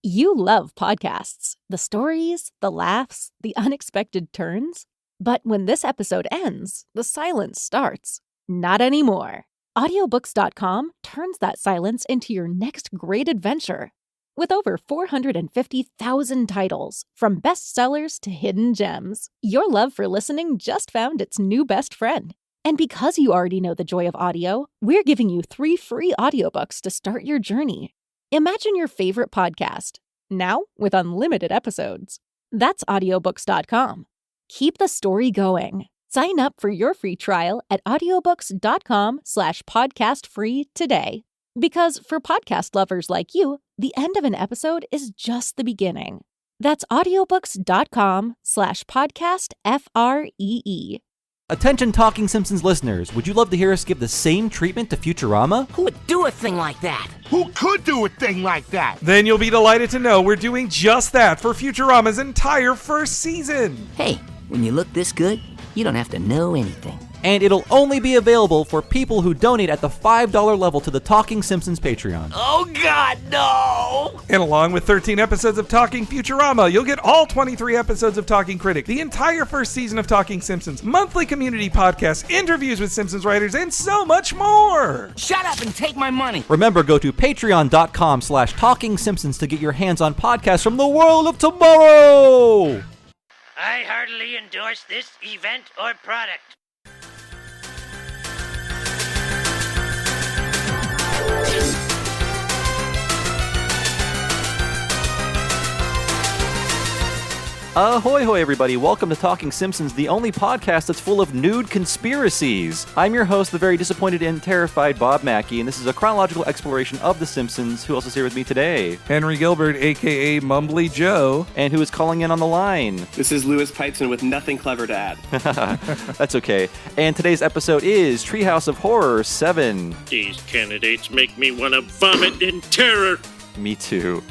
You love podcasts, the stories, the laughs, the unexpected turns. But when this episode ends, the silence starts. Not anymore. Audiobooks.com turns that silence into your next great adventure. With over 450,000 titles, from bestsellers to hidden gems, your love for listening just found its new best friend. And because you already know the joy of audio, we're giving you 3 free audiobooks to start your journey. Imagine your favorite podcast, now with unlimited episodes. That's audiobooks.com. Keep the story going. Sign up for your free trial at audiobooks.com/podcastfree today. Because for podcast lovers like you, the end of an episode is just the beginning. That's audiobooks.com/podcastfree. Attention Talking Simpsons listeners, would you love to hear us give the same treatment to Futurama? Who would do a thing like that? Who could do a thing like that? Then you'll be delighted to know we're doing just that for Futurama's entire first season. Hey, when you look this good, you don't have to know anything. And it'll only be available for people who donate at the $5 level to the Talking Simpsons Patreon. Oh God, no! And along with 13 episodes of Talking Futurama, you'll get all 23 episodes of Talking Critic, the entire first season of Talking Simpsons, monthly community podcasts, interviews with Simpsons writers, and so much more! Shut up and take my money! Remember, go to patreon.com/Talking Simpsons to get your hands on podcasts from the world of tomorrow! I heartily endorse this event or product. Ahoy hoy everybody, welcome to Talking Simpsons, the only podcast that's full of nude conspiracies. I'm your host, the very disappointed and terrified Bob Mackey, and this is a chronological exploration of The Simpsons. Who else is here with me today? Henry Gilbert, a.k.a. Mumbly Joe. And who is calling in on the line? This is Peitzman with nothing clever to add. That's okay. And today's episode is Treehouse of Horror 7. These candidates make me want to vomit in terror. Me too.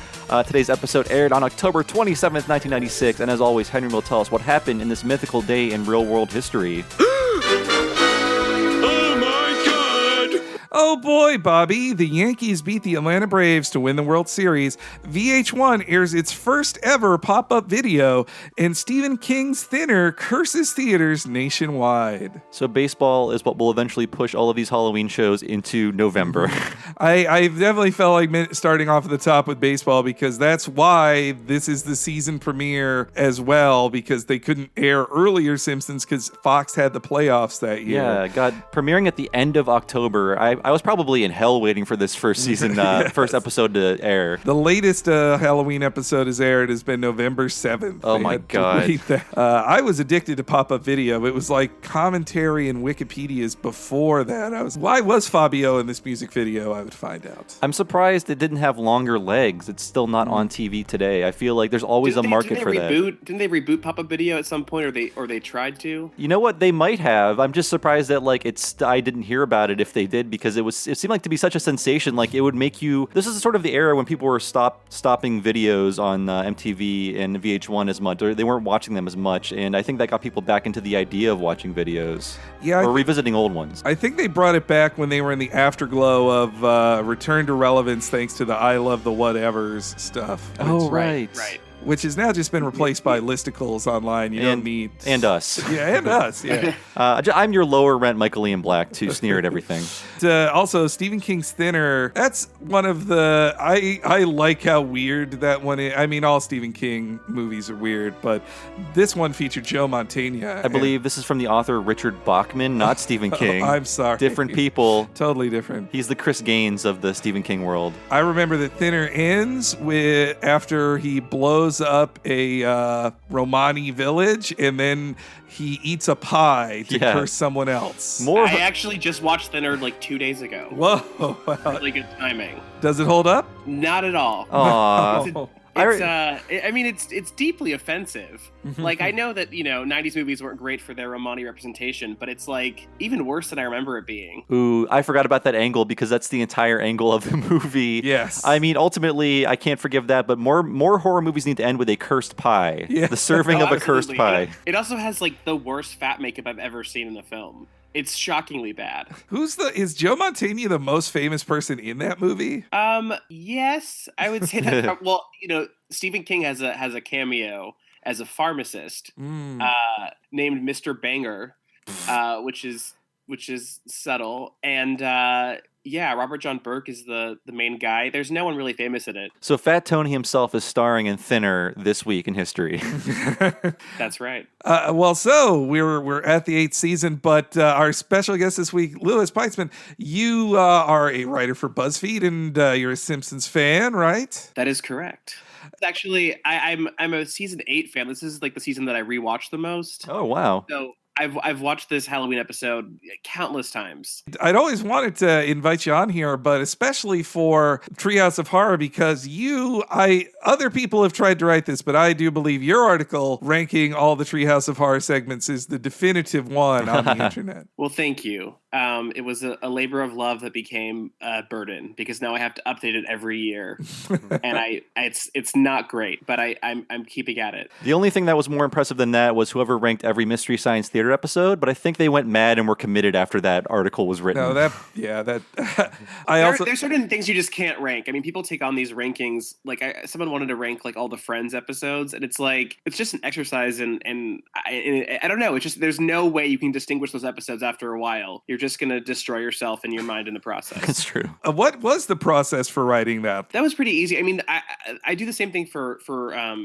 Today's episode aired on October 27th, 1996, and as always, Henry will tell us what happened in this mythical day in real-world history. Oh my God! Oh boy, Bobby, the Yankees beat the Atlanta Braves to win the World Series. VH1 airs its first ever pop-up video, and Stephen King's Thinner curses theaters nationwide. So baseball is what will eventually push all of these Halloween shows into November. I definitely felt like starting off at the top with baseball because that's why this is the season premiere as well, because they couldn't air earlier Simpsons because Fox had the playoffs that year. Yeah, God, premiering at the end of October, I was probably in hell waiting for this first season, first episode to air. The latest Halloween episode has aired has been November 7th. Oh my God. I was addicted to pop-up video. It was like commentary and Wikipedia's before that. Why was Fabio in this music video? I would find out. I'm surprised it didn't have longer legs. It's still not on TV today. I feel like there's always a market for that. Didn't they reboot pop-up video at some point, or they tried to? You know what? They might have. I'm just surprised that I didn't hear about it if they did, because it seemed like to be such a sensation. Like, it would make you. This is sort of the era when people were stopping videos on MTV and VH1 as much, or they weren't watching them as much. And I think that got people back into the idea of watching videos. Yeah, or revisiting old ones. I think they brought it back when they were in the afterglow of return to relevance thanks to the I Love the Whatevers stuff. Right. Which has now just been replaced by listicles online. You don't need... And us. Yeah, and us, yeah. I'm your lower rent Michael Ian Black to sneer at everything. Also, Stephen King's Thinner, that's one of the... I like how weird that one is. I mean, all Stephen King movies are weird, but this one featured Joe Mantegna. I believe this is from the author Richard Bachman, not Stephen King. I'm sorry. Different people. Totally different. He's the Chris Gaines of the Stephen King world. I remember that Thinner ends after he blows up a Romani village, and then he eats a pie to curse someone else. I actually just watched Thinner like 2 days ago. Whoa. Really good timing. Does it hold up? Not at all. Aww. It's deeply offensive. Like, I know that, 90s movies weren't great for their Romani representation, but it's like even worse than I remember it being. Ooh, I forgot about that angle because that's the entire angle of the movie. Yes. I mean, ultimately, I can't forgive that, but more horror movies need to end with a cursed pie. Yeah. The serving of a cursed pie. It also has like the worst fat makeup I've ever seen in the film. It's shockingly bad. Is Joe Mantegna the most famous person in that movie? Yes, I would say that. Well, Stephen King has a cameo as a pharmacist named Mr. Banger, which is subtle. And Robert John Burke is the main guy. There's no one really famous in it. So Fat Tony himself is starring in Thinner this week in history. That's right. So we're at the 8th season, but our special guest this week, Louis Peitzman, you are a writer for BuzzFeed, and you're a Simpsons fan, right? That is correct. Actually, I'm a season 8 fan. This is like the season that I rewatch the most. Oh, wow. So I've watched this Halloween episode countless times. I'd always wanted to invite you on here, but especially for Treehouse of Horror, because other people have tried to write this, but I do believe your article ranking all the Treehouse of Horror segments is the definitive one on the internet. Well, thank you. It was a labor of love that became a burden because now I have to update it every year, and it's not great, but I'm keeping at it. The only thing that was more impressive than that was whoever ranked every Mystery Science Theater episode, but I think they went mad and were committed after that article was written. No, there's certain things you just can't rank. I mean, people take on these rankings. Like someone wanted to rank like all the Friends episodes, and it's like it's just an exercise, and I don't know. It's just there's no way you can distinguish those episodes after a while. You're just gonna destroy yourself and your mind in the process. That's true. What was the process for writing that? That was pretty easy. I mean, I do the same thing for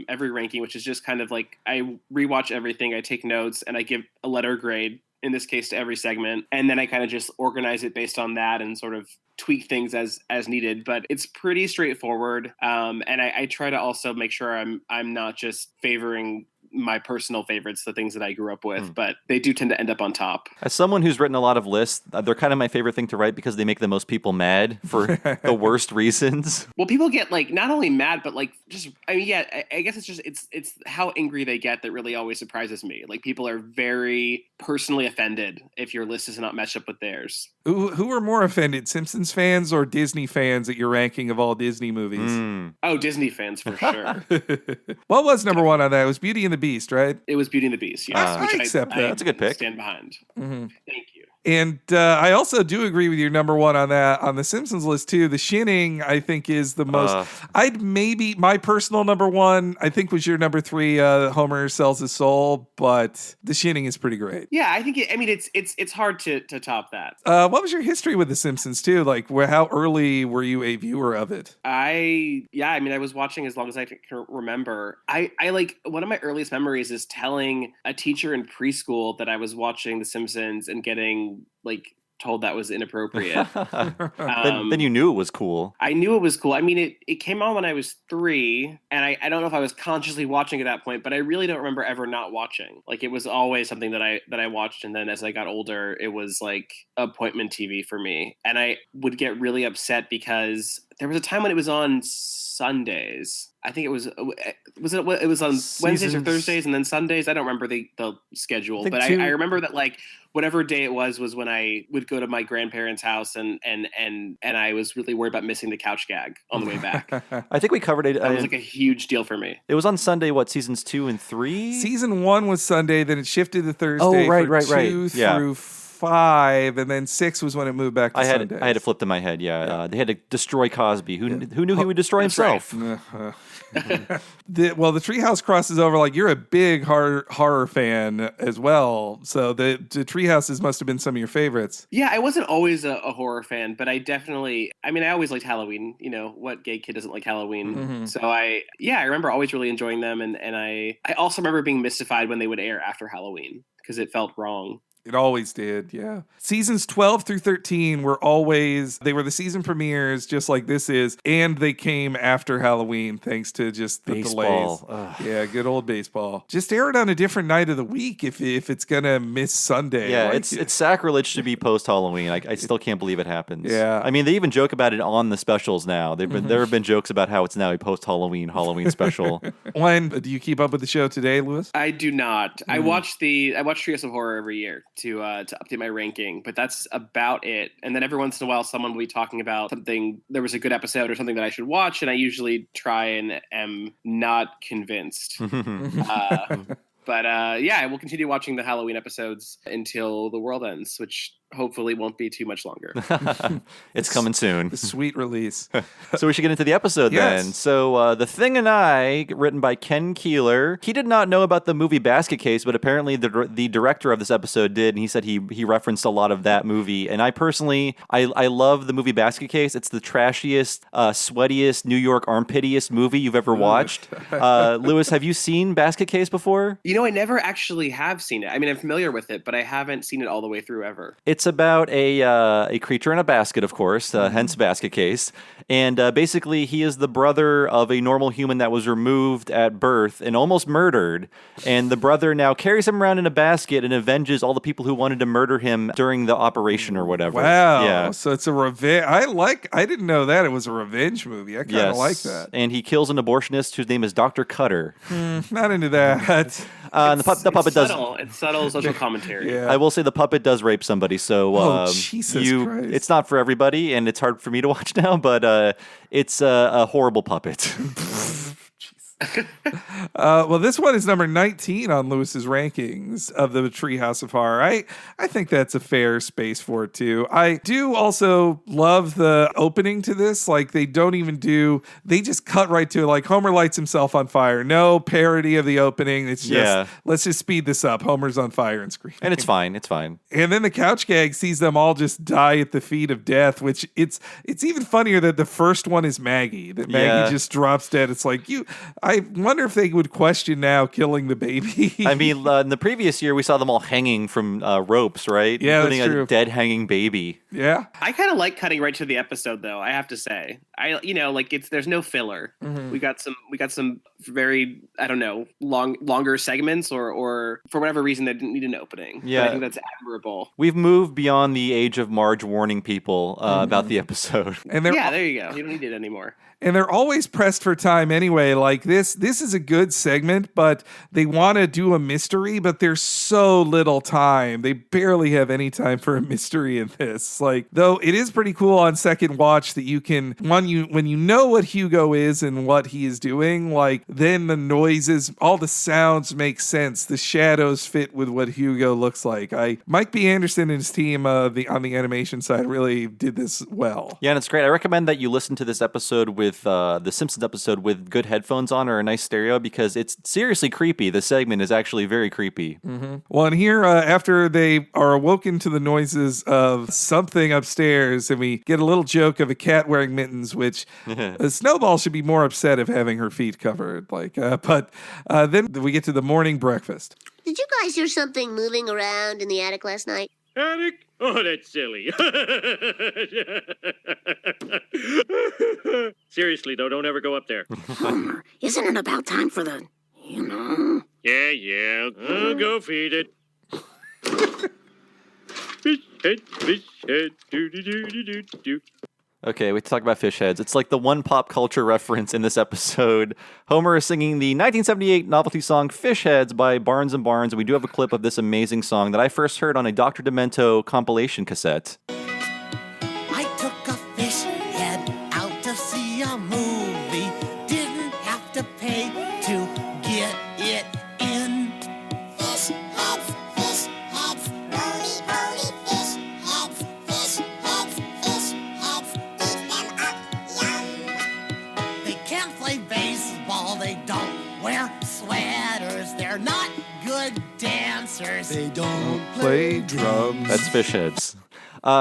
every ranking, which is just kind of like I rewatch everything, I take notes, and I give a letter grade, in this case to every segment, and then I kind of just organize it based on that and sort of tweak things as needed. But it's pretty straightforward, and I try to also make sure I'm not just favoring my personal favorites, the things that I grew up with, but they do tend to end up on top. As someone who's written a lot of lists, they're kind of my favorite thing to write because they make the most people mad for the worst reasons. Well, people get like not only mad, but like just, I mean, yeah, I guess it's how angry they get that really always surprises me. Like people are very personally offended if your list does not match up with theirs. Who are more offended, Simpsons fans or Disney fans at your ranking of all Disney movies? Oh, Disney fans for sure. What was number one on that? It was Beauty and the Beast, right? It was Beauty and the Beast, yes. I accept that. That's a good pick. Stand behind. Mm-hmm. Thank you. And I also do agree with your number one on that on the Simpsons list too. The Shinning, I think, is the most. My personal number one, I think, was your number three. Homer sells his soul, but the Shinning is pretty great. Yeah, I think. It's hard to top that. What was your history with the Simpsons too? Like, how early were you a viewer of it? I was watching as long as I can remember. I like one of my earliest memories is telling a teacher in preschool that I was watching The Simpsons and getting like told that was inappropriate. Then you knew it was cool. I knew it was cool. I mean, it came on when I was 3, and I don't know if I was consciously watching at that point, but I really don't remember ever not watching. Like it was always something that I watched, and then as I got older, it was like appointment TV for me. And I would get really upset because there was a time when it was on Sundays. I think it was on Wednesdays or Thursdays and then Sundays. I don't remember the schedule, but I remember that like whatever day it was when I would go to my grandparents' house and I was really worried about missing the couch gag on the way back. I think we covered it. That was like a huge deal for me. It was on Sunday, seasons 2 and 3? Season 1 was Sunday, then it shifted to Thursday. Oh, right. 2 through 5, and then 6 was when it moved back to Sundays. I had it flipped in my head, They had to destroy Cosby. Who knew he would destroy himself? Right. The Treehouse crosses over. Like, you're a big horror fan as well, so the Treehouses must have been some of your favorites. Yeah, I wasn't always a horror fan, but I definitely, I always liked Halloween. You know, what gay kid doesn't like Halloween? Mm-hmm. So I remember always really enjoying them, and I also remember being mystified when they would air after Halloween because it felt wrong. It always did, yeah. Seasons 12 through 13 were the season premieres, just like this is, and they came after Halloween, thanks to just the baseball. delays. Ugh. Yeah, good old baseball. Just air it on a different night of the week if it's gonna miss Sunday. Yeah, it's sacrilege to be post-Halloween. I still can't believe it happens. Yeah. I mean, they even joke about it on the specials now. There have been jokes about how it's now a post-Halloween special. Do you keep up with the show today, Louis? I do not. I watch Treehouse of Horror every year to update my ranking, but that's about it. And then every once in a while, someone will be talking about something. There was a good episode or something that I should watch, and I usually try and am not convinced. But yeah, we'll continue watching the Halloween episodes until the world ends, which hopefully won't be too much longer. It's coming soon. The sweet release. So we should get into the episode Yes. then. So The Thing and I, written by Ken Keeler. He did not know about the movie Basket Case, but apparently the director of this episode did, and he said he referenced a lot of that movie. And I personally, I love the movie Basket Case. It's the trashiest, sweatiest, New York armpitiest movie you've ever watched. Lewis, have you seen Basket Case before? You know, I never actually have seen it. I mean, I'm familiar with it, but I haven't seen it all the way through ever. It's about a creature in a basket, of course, hence Basket Case. And basically, he is the brother of a normal human that was removed at birth and almost murdered. And the brother now carries him around in a basket and avenges all the people who wanted to murder him during the operation or whatever. Wow. Yeah. So it's a revenge. I didn't know that it was a revenge movie. I kind of like that. And he kills an abortionist whose name is Dr. Cutter. Not into that. And the puppet does. It's subtle social commentary. Yeah. I will say the puppet does rape somebody, so Jesus Christ. it's not for everybody, and it's hard for me to watch now, but it's a horrible puppet. Well, this one is number 19 on Lewis's rankings of the Treehouse of Horror. I think that's a fair space for it too. I do also love the opening to this. Like they just cut right to it. Like Homer lights himself on fire. No parody of the opening. It's just let's just speed this up. Homer's on fire and screaming. And it's fine. It's fine. And then the couch gag sees them all just die at the feet of death, which it's even funnier that the first one is Maggie. That Maggie just drops dead. It's like I wonder if they would question now killing the baby. I mean, in the previous year, we saw them all hanging from ropes, right? Yeah, including that's true. a dead hanging baby. Yeah. I kind of like cutting right to the episode, though. I have to say, there's no filler. Mm-hmm. We got some very, I don't know, longer segments, or for whatever reason they didn't need an opening. Yeah, but I think that's admirable. We've moved beyond the age of Marge warning people about the episode. And there you go. You don't need it anymore. And they're always pressed for time anyway. Like this is a good segment, but they want to do a mystery, but there's so little time. They barely have any time for a mystery in this. Like, though it is pretty cool on second watch that you can, when you know what Hugo is and what he is doing, like then the noises, all the sounds make sense. The shadows fit with what Hugo looks like. Mike B. Anderson and his team on the animation side really did this well. Yeah, and it's great. I recommend that you listen to this episode with the Simpsons episode with good headphones on or a nice stereo because it's seriously creepy. The segment is actually very creepy. Mm-hmm. Well, and here, after they are awoken to the noises of something upstairs, and we get a little joke of a cat wearing mittens, which Snowball should be more upset of having her feet covered. But then we get to the morning breakfast. Did you guys hear something moving around in the attic last night? Attic? Oh, that's silly. Seriously, though, don't ever go up there. Homer, isn't it about time for the, Yeah. Go feed it. Fish head, do. Okay, we talk about fish heads. It's like the one pop culture reference in this episode. Homer is singing the 1978 novelty song Fish Heads by Barnes & Barnes, and we do have a clip of this amazing song that I first heard on a Dr. Demento compilation cassette. I took a fish head out to see a movie. Didn't have to pay to get it in. Fish heads, Brody, fish heads, fish heads, eat them up, yum. They can't play baseball, they don't wear sweaters, they're not good dancers. They don't play drums. That's fish heads.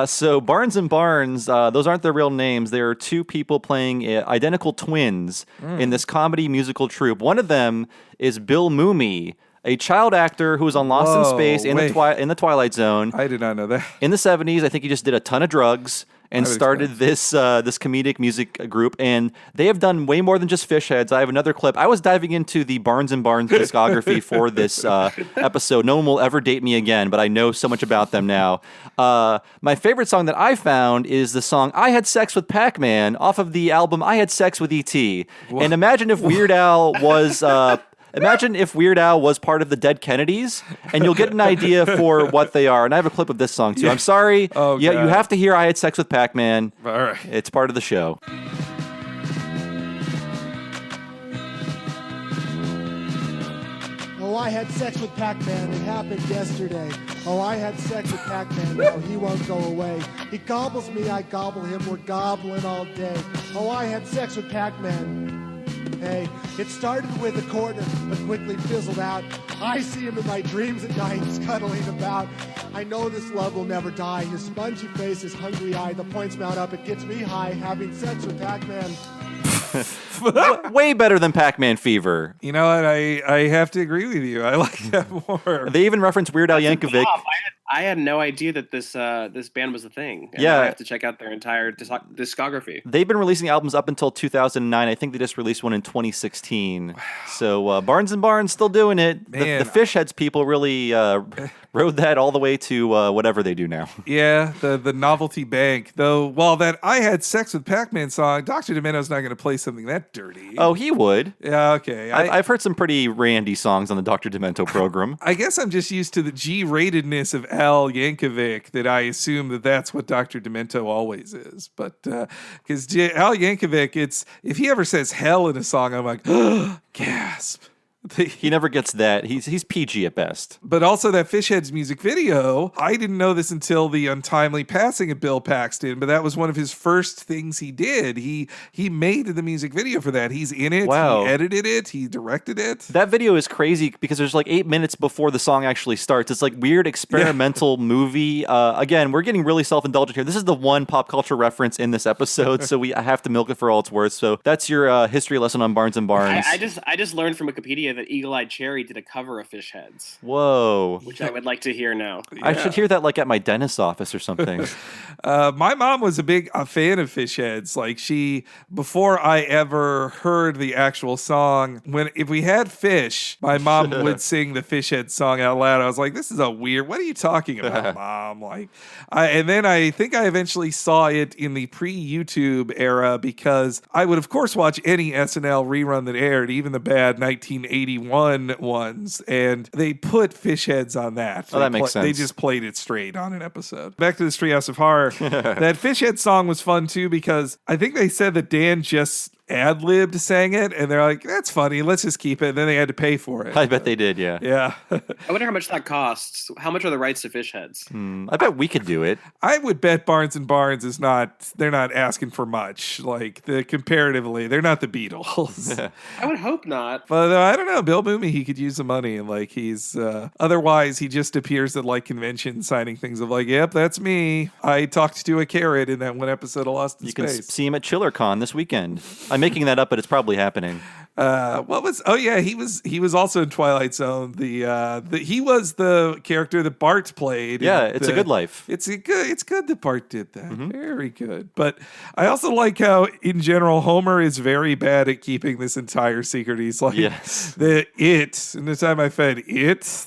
So Barnes & Barnes, those aren't their real names. There are two people playing identical twins in this comedy musical troupe. One of them is Bill Mumy, a child actor who was on Lost in Space in the Twilight Zone. I did not know that. In the 70s, I think he just did a ton of drugs and started this comedic music group. And they have done way more than just fish heads. I have another clip. I was diving into the Barnes & Barnes discography for this episode. No one will ever date me again, but I know so much about them now. My favorite song that I found is the song I Had Sex with Pac-Man off of the album I Had Sex with E.T. And imagine if Weird Al was... Imagine if Weird Al was part of the Dead Kennedys, and you'll get an idea for what they are. And I have a clip of this song, too. I'm sorry. Oh, yeah, God. you have to hear I Had Sex with Pac-Man. All right. It's part of the show. A Oh, I had sex with Pac-Man. It happened yesterday. Oh, I had sex with Pac-Man. No, he won't go away. He gobbles me, I gobble him. We're gobbling all day. Oh, I had sex with Pac-Man. Hey, it started with a corner, but quickly fizzled out. I see him in my dreams at night, scuttling about. I know this love will never die. His spongy face, his hungry eye, the points mount up. It gets me high, having sex with Pac-Man. Way better than Pac-Man Fever. You know what? I have to agree with you. I like that more. They even reference Weird Al Yankovic. I had no idea that this band was a thing. And Yeah. I have to check out their entire discography. They've been releasing albums up until 2009. I think they just released one in 2016. Wow. So Barnes & Barnes still doing it. Man. The Fishheads people really rode that all the way to whatever they do now. Yeah, the novelty bank. Though, while that I had sex with Pac-Man song, Dr. Demento's not going to play something that dirty. Oh, he would. Yeah, okay. I've heard some pretty randy songs on the Dr. Demento program. I guess I'm just used to the G-ratedness of Al Yankovic that I assume that's what Dr. Demento always is. But because Al Yankovic, if he ever says hell in a song, I'm like, gasp. He never gets that. He's PG at best. But also that Fishheads music video, I didn't know this until the untimely passing of Bill Paxton, but that was one of his first things he did. He made the music video for that. He's in it. Wow. He edited it. He directed it. That video is crazy because there's like 8 minutes before the song actually starts. It's like weird experimental movie. Again, we're getting really self-indulgent here. This is the one pop culture reference in this episode, so I have to milk it for all it's worth. So that's your history lesson on Barnes & Barnes. I just learned from Wikipedia that Eagle-Eyed Cherry did a cover of Fishheads. Whoa. Which I would like to hear now. I should hear that like at my dentist's office or something. My mom was a fan of Fishheads. Like before I ever heard the actual song, if we had fish, my mom would sing the Fishheads song out loud. I was like, this is a weird, what are you talking about, Mom? And then I think I eventually saw it in the pre-YouTube era because I would of course watch any SNL rerun that aired, even the bad 1981 ones, and they put Fishheads on that. Oh, that makes sense. They just played it straight on an episode. Back to the Treehouse of Horror. That Fishhead song was fun too because I think they said that Dan just ad-libbed sang it, and they're like, that's funny, let's just keep it, and then they had to pay for it. I bet they did, yeah. Yeah. I wonder how much that costs. How much are the rights to Fishheads? I bet we could do it. I would bet Barnes & Barnes they're not asking for much. Comparatively, they're not the Beatles. I would hope not. But I don't know, Bill Mooney, he could use the money, and he's, otherwise he just appears at conventions signing things of yep, that's me. I talked to a carrot in that one episode of Lost in Space. You can see him at ChillerCon this weekend. I'm making that up, but it's probably happening. He was also in Twilight Zone. He was the character that Bart played. Yeah, It's a Good Life. It's good that Bart did that. Mm-hmm. Very good. But I also like how, in general, Homer is very bad at keeping this entire secret. He's like, yes. And the time I fed it,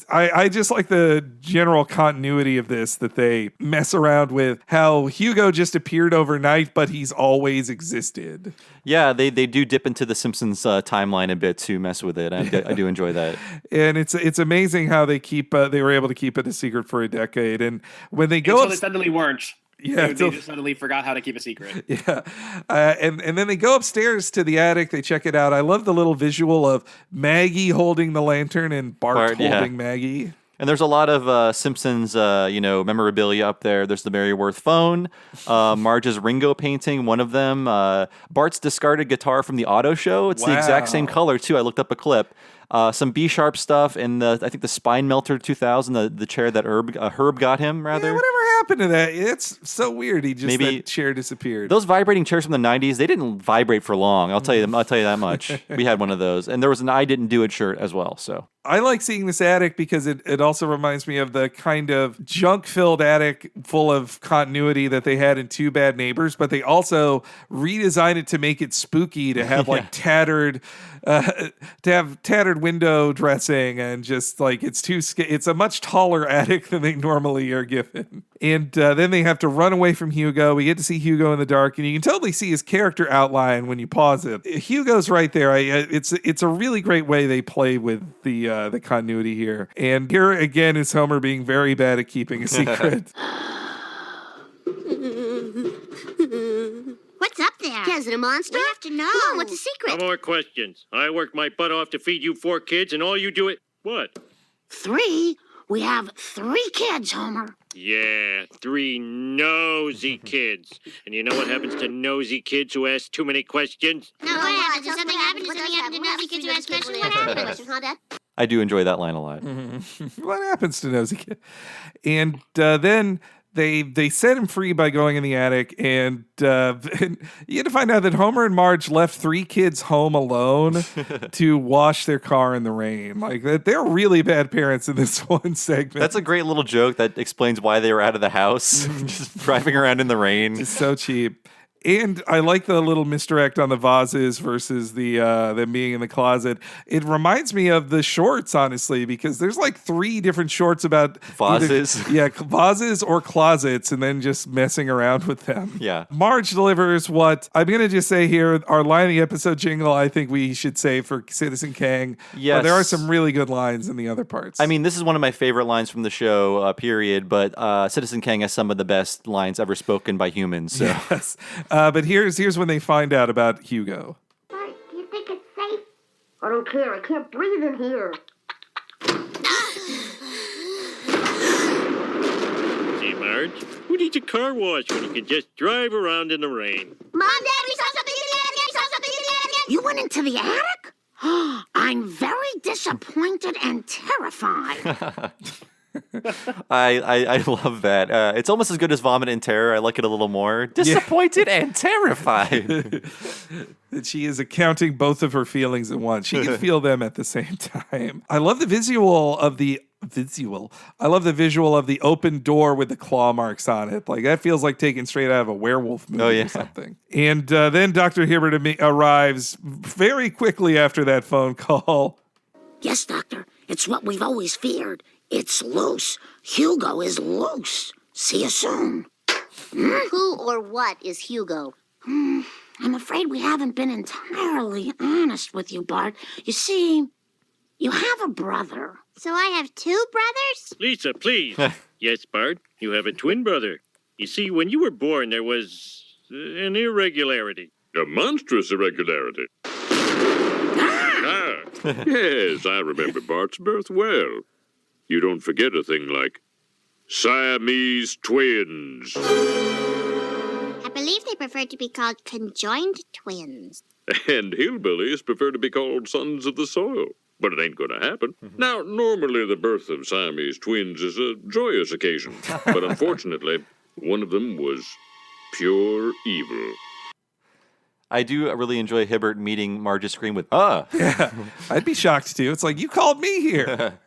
I just like the general continuity of this, that they mess around with how Hugo just appeared overnight, but he's always existed. Yeah, they do dip into the Simpsons timeline a bit to mess with it. I do enjoy that. And it's amazing how they were able to keep it a secret for a decade. And when they go, until they suddenly weren't. Yeah, they just suddenly forgot how to keep a secret. Yeah, and then they go upstairs to the attic. They check it out. I love the little visual of Maggie holding the lantern and Bart holding Maggie. And there's a lot of Simpsons, memorabilia up there. There's the Mary Worth phone, Marge's Ringo painting, one of them. Bart's discarded guitar from the auto show. It's the exact same color, too. I looked up a clip. Some B-sharp stuff, and I think the Spine Melter 2000, the chair that Herb got him, rather. Yeah, whatever happened to that? It's so weird. That chair disappeared. Those vibrating chairs from the 90s, they didn't vibrate for long. I'll tell you that much. We had one of those. And there was an I Didn't Do It shirt as well, so. I like seeing this attic because it also reminds me of the kind of junk-filled attic full of continuity that they had in Two Bad Neighbors, but they also redesigned it to make it spooky, to have tattered window dressing, and just it's a much taller attic than they normally are given. And then they have to run away from Hugo. We get to see Hugo in the dark, and you can totally see his character outline when you pause it. Hugo's right there. It's a really great way they play with the continuity here. And here again is Homer being very bad at keeping a secret. What's up there? Yeah, is it a monster? We have to know. Come on, what's the secret? No more questions. I worked my butt off to feed you 4 kids, and all you do it... What? 3? We have 3 kids, Homer. Yeah, 3 nosy kids. And you know what happens to nosy kids who ask too many questions? No, what happened? Does something happen? Does something happen to nosy kids who ask questions? What happened? Huh, Dad? I do enjoy that line a lot. What happens to Nosy Kid? And then they set him free by going in the attic, and you had to find out that Homer and Marge left 3 kids home alone to wash their car in the rain. Like that, they're really bad parents in this one segment. That's a great little joke that explains why they were out of the house, just driving around in the rain. It's so cheap. And I like the little misdirect on the vases versus the them being in the closet. It reminds me of the shorts, honestly, because there's like 3 different shorts about vases. Vases or closets, and then just messing around with them. Yeah. Marge delivers what I'm going to just say here. Our line of the episode jingle, I think we should say for Citizen Kang. Yes. There are some really good lines in the other parts. I mean, this is one of my favorite lines from the show, period. But Citizen Kang has some of the best lines ever spoken by humans. So. Yes. But here's when they find out about Hugo. Bart, do you think it's safe? I don't care. I can't breathe in here. See, Marge? Who needs a car wash when you can just drive around in the rain? Mom, Dad, we saw something in the attic. We saw something in the attic. You went into the attic? I'm very disappointed and terrified. I love that. It's almost as good as Vomit in Terror. I like it a little more. Disappointed and terrified. That she is accounting both of her feelings at once. She can feel them at the same time. I love the visual of the open door with the claw marks on it. Like that feels like taken straight out of a werewolf movie or something. And then Dr. Hibbert arrives very quickly after that phone call. Yes, Doctor. It's what we've always feared. It's loose. Hugo is loose. See you soon. Who or what is Hugo? I'm afraid we haven't been entirely honest with you, Bart. You see, you have a brother. So I have 2 brothers? Lisa, please. Yes, Bart, you have a twin brother. You see, when you were born, there was an irregularity. A monstrous irregularity. Yes, I remember Bart's birth well. You don't forget a thing like Siamese twins. I believe they prefer to be called conjoined twins. And hillbillies prefer to be called sons of the soil. But it ain't going to happen. Now, normally the birth of Siamese twins is a joyous occasion. But unfortunately, one of them was pure evil. I do really enjoy Hibbert meeting Marge's scream with, Yeah, I'd be shocked too. It's like, you called me here.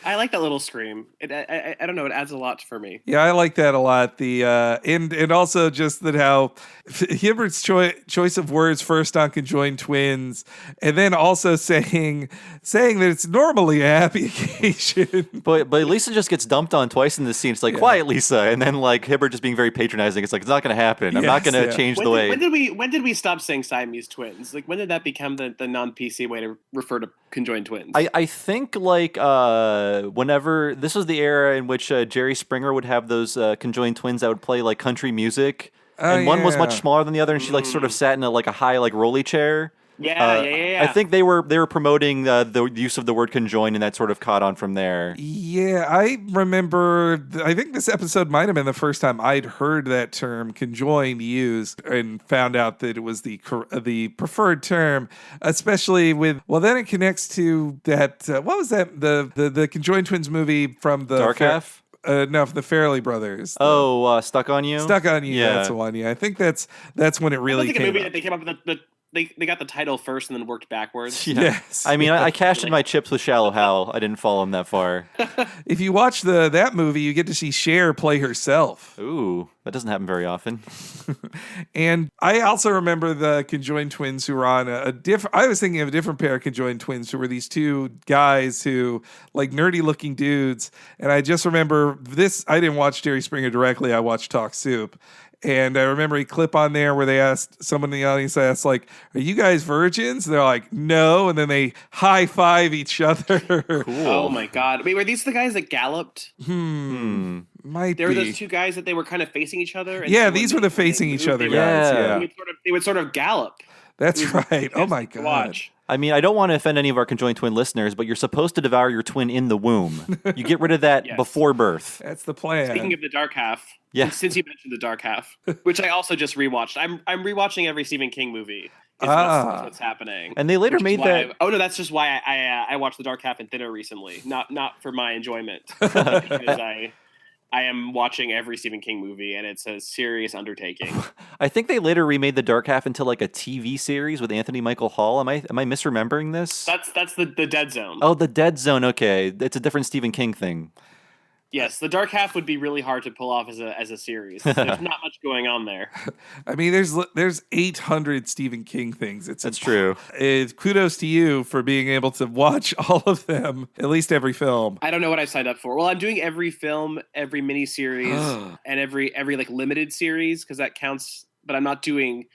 I like that little scream. I don't know. It adds a lot for me. Yeah, I like that a lot. The and also just that how Hibbert's choice of words first on conjoined twins, and then also saying that it's normally a happy occasion. But Lisa just gets dumped on twice in this scene. It's like, quiet, Lisa, and then like Hibbert just being very patronizing. It's like, it's not going to happen. I'm not going to change the way. When did we stop saying Siamese twins? Like, when did that become the non-PC way to refer to conjoined twins? I think like whenever this was the era in which Jerry Springer would have those conjoined twins that would play like country music, and one was much smaller than the other, and she like sort of sat in a high like rolly chair. Yeah. I think they were promoting the use of the word conjoined, and that sort of caught on from there. Yeah, I remember. I think this episode might have been the first time I'd heard that term conjoined used, and found out that it was the preferred term, especially with. Well, then it connects to that. What was that? The conjoined twins movie from the Dark Half. No, from the Farrelly brothers. Stuck on You. Stuck on You. Yeah. That's the one. Yeah, I think that's when it really I think came. a movie up. that they came up with They got the title first and then worked backwards. Yeah. Yes. I mean, I cashed in my chips with Shallow Hal. I didn't follow him that far. If you watch that movie, you get to see Cher play herself. Ooh, that doesn't happen very often. And I also remember the conjoined twins who were on a different. I was thinking of a different pair of conjoined twins who were these 2 guys who like nerdy looking dudes. And I just remember this. I didn't watch Jerry Springer directly. I watched Talk Soup. And I remember a clip on there where they asked someone in the audience, like, "Are you guys virgins?" And they're like, "No." And then they high five each other. Cool. Oh my God. Wait, were these the guys that galloped? There were those two guys that they were kind of facing each other. And Yeah, so these when were the when they facing each moved, other they guys. Yeah. They would sort of gallop. That's It was right. Oh my fantastic to God. watch. I mean, I don't want to offend any of our conjoined twin listeners, but you're supposed to devour your twin in the womb. You get rid of that Yes. before birth. That's the plan. Speaking of the dark half, Yeah. since you mentioned the dark half, which I also just rewatched, I'm rewatching every Stephen King movie. Is what's happening. And they later Which is made why that. oh no, that's just why I watched the dark half and thinner recently. Not for my enjoyment, but because I am watching every Stephen King movie, and it's a serious undertaking. I think they later remade the Dark Half into like a TV series with Anthony Michael Hall. Am I misremembering this? That's the Dead Zone. Oh, the Dead Zone. Okay, it's a different Stephen King thing. Yes, the dark half would be really hard to pull off as a series. There's not much going on there. I mean, there's 800 Stephen King things. That's true. Kudos to you for being able to watch all of them, at least every film. I don't know what I signed up for. Well, I'm doing every film, every miniseries, and every like limited series because that counts. But I'm not doing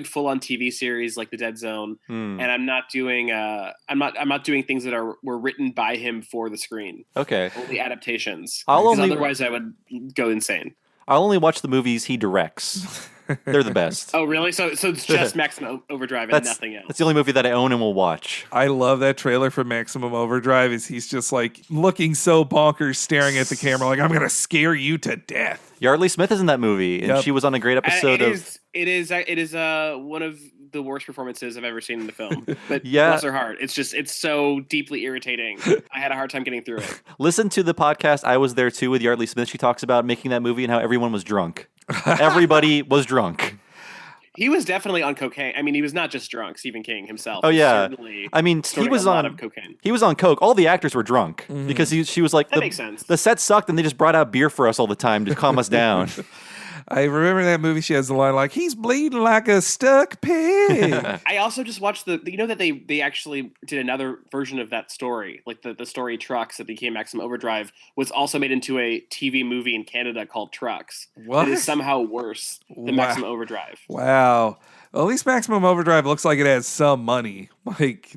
full on TV series like The Dead Zone, and I'm not doing I'm not doing things that were written by him for the screen. Okay. Only adaptations. I'll otherwise I would go insane. I'll only watch the movies he directs. They're the best. Oh, really? So it's just Maximum Overdrive and nothing else. That's the only movie that I own and will watch. I love that trailer for Maximum Overdrive. He's just like looking so bonkers, staring at the camera like, I'm going to scare you to death. Yardley Smith is in that movie, and Yep. she was on a great episode It is one of the worst performances I've ever seen in the film. But Yeah. bless her heart. It's so deeply irritating. I had a hard time getting through it. Listen to the podcast I Was There Too with Yardley Smith. She talks about making that movie and how everyone was drunk. Everybody was drunk. He was definitely on cocaine. I mean, he was not just drunk. Stephen King himself. Oh yeah, certainly I mean, he snorting was a lot on of cocaine. He was on coke. All the actors were drunk because she was like, That makes sense. The set sucked, and they just brought out beer for us all the time to calm us down. I remember that movie. She has the line like, he's bleeding like a stuck pig. I also just watched that they actually did another version of that story, like the story Trucks that became Maximum Overdrive was also made into a TV movie in Canada called Trucks. What? It is somehow worse than Wow. Maximum Overdrive. Wow. Well, at least Maximum Overdrive looks like it has some money, like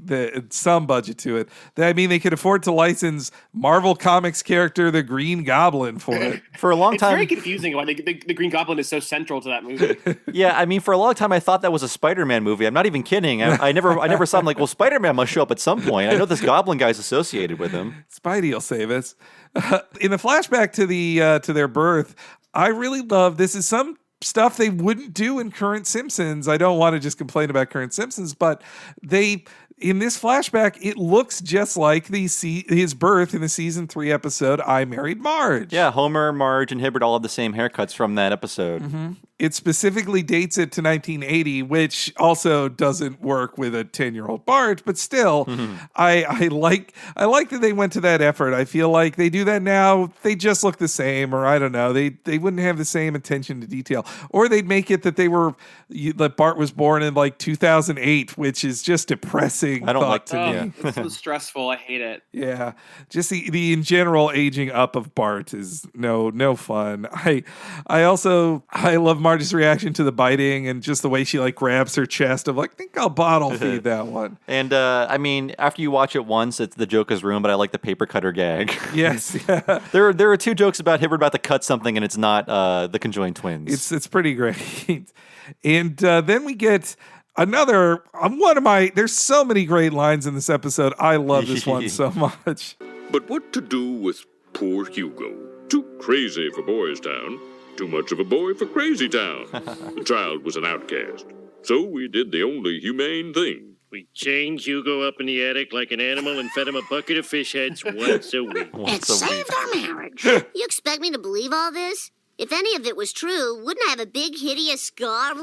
some budget to it. I mean, they could afford to license Marvel Comics character the Green Goblin for it. For a long It's time, very confusing why the Green Goblin is so central to that movie. yeah, I mean, for a long time, I thought that was a Spider-Man movie. I'm not even kidding. I never saw him like, well, Spider-Man must show up at some point. I know this Goblin guy's associated with him. Spidey will save us. In the flashback to their birth, I really love this. Is some stuff they wouldn't do in current Simpsons. I don't want to just complain about current Simpsons, but in this flashback, it looks just like his birth in the season 3 episode, I Married Marge. Yeah, Homer, Marge, and Hibbert all have the same haircuts from that episode. Mm-hmm. It specifically dates it to 1980, which also doesn't work with a 10-year-old Bart, but still, I like that they went to that effort. I feel like they do that now, they just look the same, or I don't know, they wouldn't have the same attention to detail. Or they'd make it that Bart was born in like 2008, which is just depressing. I don't like to me. It's so stressful. I hate it. Yeah, just the in general aging up of Bart is no fun. I love Marge's reaction to the biting and just the way she like grabs her chest of like, I think I'll bottle feed that one. And I mean, after you watch it once, the joke is ruined. But I like the paper cutter gag. Yes, yeah. There are two jokes about Hibbert about to cut something, and it's not the conjoined twins. It's pretty great. And then we get another one of my. There's so many great lines in this episode. I love this one so much. But what to do with poor Hugo? Too crazy for Boys Town. Too much of a boy for Crazy Town. The child was an outcast. So we did the only humane thing. We chained Hugo up in the attic like an animal and fed him a bucket of fish heads once a week. It saved our marriage. You expect me to believe all this? If any of it was true, wouldn't I have a big, hideous scar?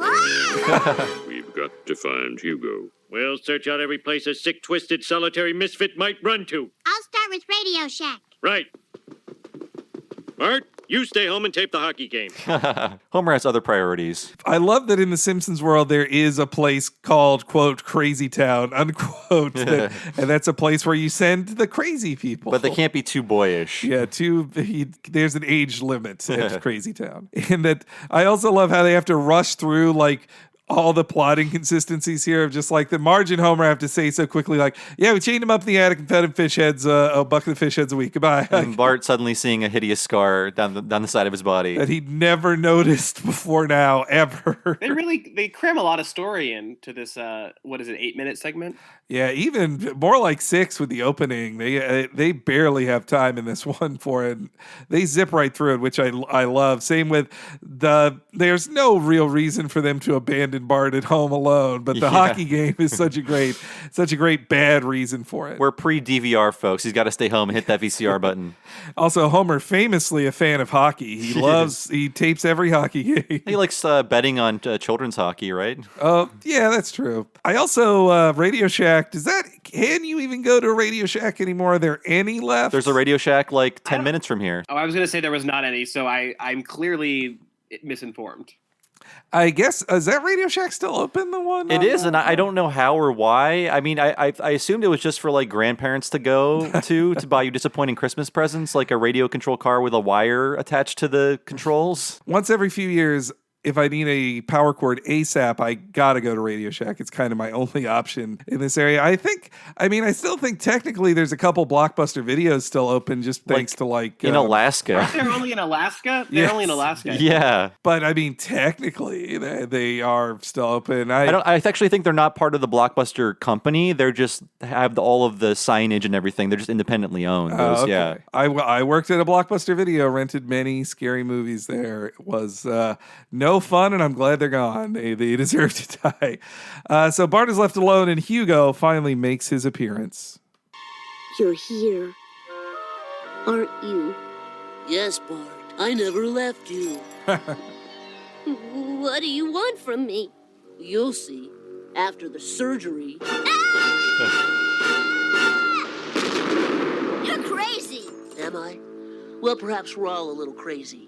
We've got to find Hugo. We'll search out every place a sick, twisted, solitary misfit might run to. I'll start with Radio Shack. Right. Art, you stay home and tape the hockey game. Homer has other priorities. I love that in the Simpsons world there is a place called, quote, Crazy Town, unquote. And that's a place where you send the crazy people. But they can't be too boyish. Yeah, there's an age limit at Crazy Town. And that I also love how they have to rush through like all the plot inconsistencies here of just like the Marge and Homer have to say so quickly, like, yeah, we chained him up in the attic and fed him fish heads, a bucket of fish heads a week. Goodbye. And Bart suddenly seeing a hideous scar down the side of his body that he'd never noticed before now, ever. They cram a lot of story into this, 8-minute segment? Yeah, even more like 6 with the opening. They barely have time in this one for it. They zip right through it, which I love. Same with there's no real reason for them to abandon Bart at home alone, but the hockey game is such a great bad reason for it. We're pre-DVR, folks. He's got to stay home and hit that VCR button. Also, Homer, famously a fan of hockey. He tapes every hockey game. He likes betting on children's hockey, right? Oh, yeah, that's true. I also, Radio Shack, can you even go to a Radio Shack anymore? Are there any left? There's a Radio Shack like 10 minutes from here. Oh, I was going to say there was not any, so I'm clearly misinformed. I guess, is that Radio Shack still open, the one? It is, and I don't know how or why. I mean, I assumed it was just for like grandparents to go to buy you disappointing Christmas presents, like a radio control car with a wire attached to the controls. Once every few years, if I need a power cord ASAP, I gotta go to Radio Shack. It's kind of my only option in this area. I still think technically there's a couple Blockbuster videos still open, just thanks to like in Alaska. Aren't they only in Alaska? They're only in Alaska. Yeah, but I mean, technically they are still open. I actually think they're not part of the Blockbuster company. They're just have all of the signage and everything. They're just independently owned. Okay. Yeah, I worked at a Blockbuster Video, rented many scary movies there. It was no fun, and I'm glad they're gone. They deserve to die. So Bart is left alone, and Hugo finally makes his appearance. You're here, aren't you? Yes, Bart. I never left you. What do you want from me? You'll see. After the surgery. You're crazy. Am I? Well, perhaps we're all a little crazy.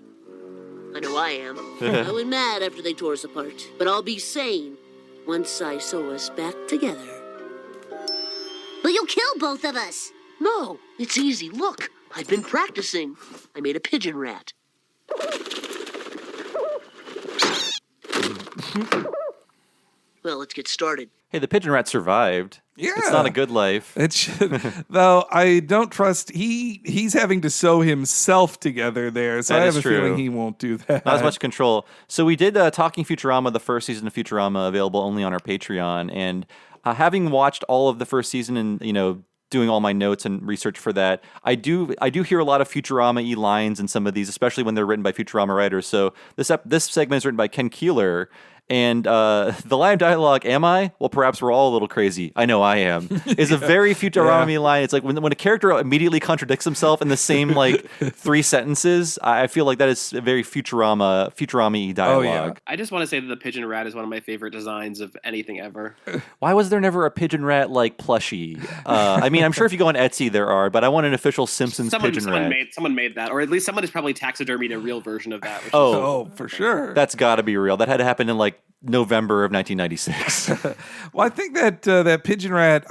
I know I am. I went mad after they tore us apart. But I'll be sane once I sew us back together. But you'll kill both of us. No, it's easy. Look, I've been practicing. I made a pigeon rat. Well, let's get started. Hey, the pigeon rat survived. Yeah. It's not a good life. It should, though I don't trust he's having to sew himself together there, so I have a feeling he won't do that. Not as much control. So we did Talking Futurama, the first season of Futurama, available only on our Patreon, and having watched all of the first season and doing all my notes and research for that, I do hear a lot of Futurama-y lines in some of these, especially when they're written by Futurama writers. So this segment is written by Ken Keeler. And the line of dialogue, "Am I? Well, perhaps we're all a little crazy. I know I am," is a very Futurama-y line. It's like when a character immediately contradicts himself in the same like 3 sentences, I feel like that is a very Futurama-y dialogue. Oh, yeah. I just want to say that the pigeon rat is one of my favorite designs of anything ever. Why was there never a pigeon rat like plushie? I mean, I'm sure if you go on Etsy there are, but I want an official Simpsons pigeon rat. Someone made that, or at least someone has probably taxidermied a real version of that. For sure. That's got to be real. That had to happen in like November of 1996. Well, I think that that pigeon rat,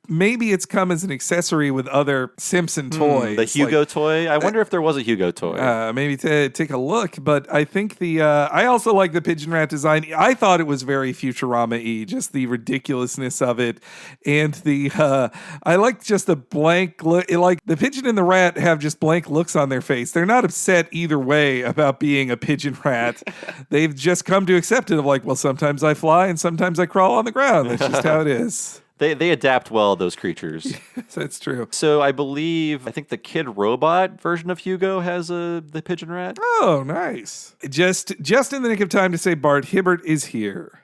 maybe it's come as an accessory with other Simpson toys. The Hugo toy? I wonder if there was a Hugo toy. Maybe take a look. But I think I also like the pigeon rat design. I thought it was very Futurama-y, just the ridiculousness of it. And I like just the blank look. Like the pigeon and the rat have just blank looks on their face. They're not upset either way about being a pigeon rat. They've just come to accept it of like, well, sometimes I fly and sometimes I crawl on the ground. That's just how it is. They adapt well, those creatures. Yes, that's true. So I think the Kid Robot version of Hugo has the pigeon rat. Oh, nice. Just in the nick of time to say, Bart, Hibbert is here.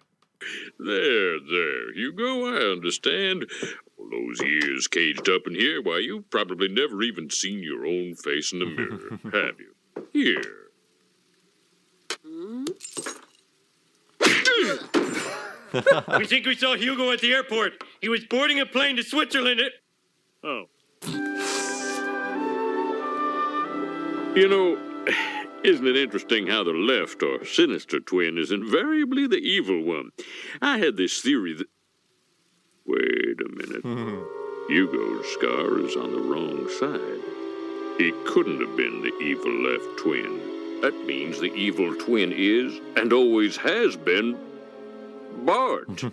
There, Hugo, I understand. All those years caged up in here, why, you've probably never even seen your own face in the mirror, have you? Here. We think we saw Hugo at the airport. He was boarding a plane to Switzerland. Oh. You know, isn't it interesting how the left or sinister twin is invariably the evil one? I had this theory that... Wait a minute. Hugo's scar is on the wrong side. He couldn't have been the evil left twin. That means the evil twin is, and always has been, Bart.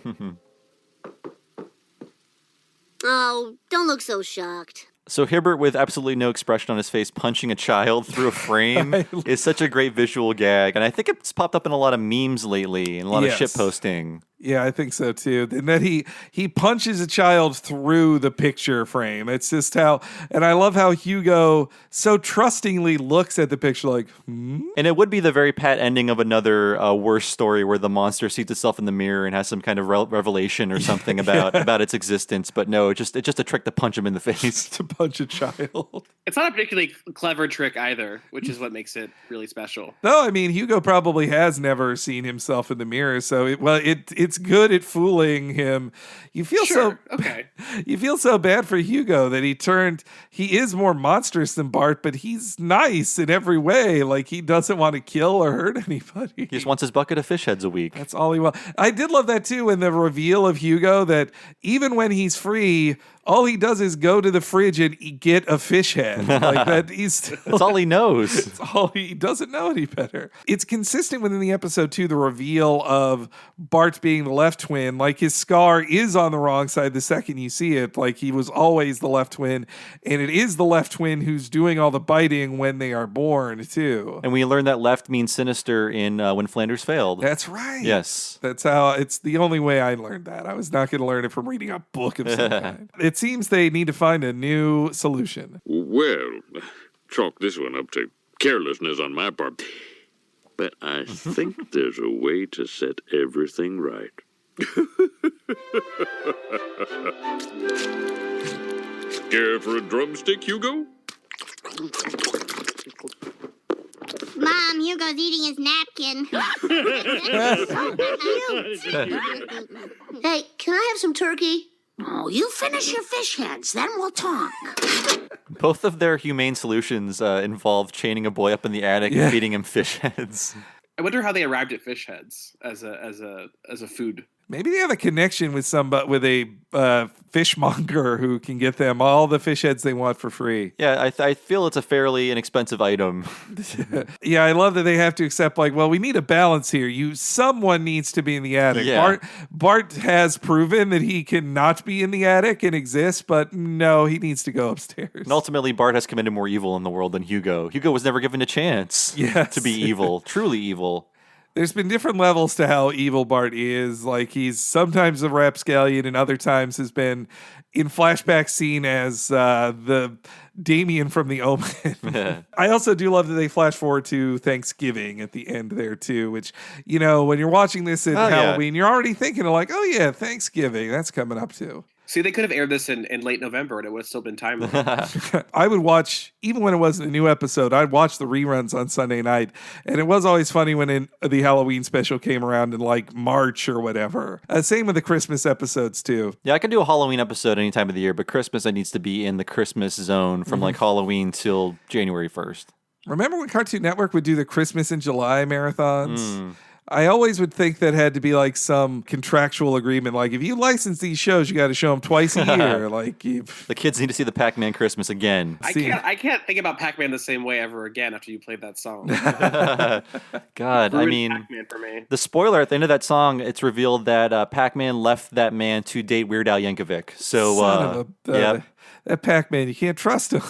Oh, don't look so shocked. So Hibbert, with absolutely no expression on his face, punching a child through a frame is such a great visual gag. And I think it's popped up in a lot of memes lately and a lot of shit posting. Yeah, I think so too. And then he punches a child through the picture frame. It's just how, and I love how Hugo so trustingly looks at the picture like, And it would be the very pat ending of another worse story where the monster sees itself in the mirror and has some kind of revelation or something about its existence. But no, it's just a trick to punch him in the face. To punch a child. It's not a particularly clever trick either, which is what makes it really special. No, I mean, Hugo probably has never seen himself in the mirror, so it's good at fooling him. You feel you feel so bad for Hugo that he is more monstrous than Bart, but he's nice in every way. Like, he doesn't want to kill or hurt anybody. He just wants his bucket of fish heads a week. That's all he wants. I did love that too, in the reveal of Hugo, that even when he's free, all he does is go to the fridge and get a fish head. Like that, that's all he knows. It's all he doesn't know any better. It's consistent within the episode too, the reveal of Bart being the left twin. Like, his scar is on the wrong side the second you see it. Like, he was always the left twin, and it is the left twin who's doing all the biting when they are born too. And we learned that left means sinister in When Flanders Failed. That's right. Yes. That's how, it's the only way I learned that. I was not going to learn it from reading a book of some kind. It seems they need to find a new solution. Well, chalk this one up to carelessness on my part. But I think there's a way to set everything right. Care for a drumstick, Hugo? Mom, Hugo's eating his napkin. Hey, can I have some turkey? Oh, you finish your fish heads, then we'll talk. Both of their humane solutions involve chaining a boy up in the attic and feeding him fish heads. I wonder how they arrived at fish heads as a food. Maybe they have a connection with a fishmonger who can get them all the fish heads they want for free. Yeah, I feel it's a fairly inexpensive item. Yeah, I love that they have to accept, like, well, we need a balance here. Someone needs to be in the attic. Yeah. Bart has proven that he cannot be in the attic and exist, but no, he needs to go upstairs. And ultimately, Bart has committed more evil in the world than Hugo. Hugo was never given a chance to be evil, truly evil. There's been different levels to how evil Bart is. Like, he's sometimes a rapscallion and other times has been in flashbacks seen as the Damien from The Omen. I also do love that they flash forward to Thanksgiving at the end there too, which, when you're watching this at Halloween, you're already thinking of like, oh yeah, Thanksgiving, that's coming up too. See, they could have aired this in late November and it would have still been timely. I would watch, even when it wasn't a new episode, I'd watch the reruns on Sunday night. And it was always funny when the Halloween special came around in like March or whatever. Same with the Christmas episodes too. Yeah, I can do a Halloween episode any time of the year, but Christmas, I needs to be in the Christmas zone from like Halloween till January 1st. Remember when Cartoon Network would do the Christmas in July marathons? I always would think that had to be like some contractual agreement. Like, if you license these shows, you got to show them twice a year. Like, the kids need to see the Pac-Man Christmas again. I can't think about Pac-Man the same way ever again after you played that song. God, I mean, Pac-Man for me. The spoiler at the end of that song, it's revealed that Pac-Man left that man to date Weird Al Yankovic. So, that Pac-Man, you can't trust him.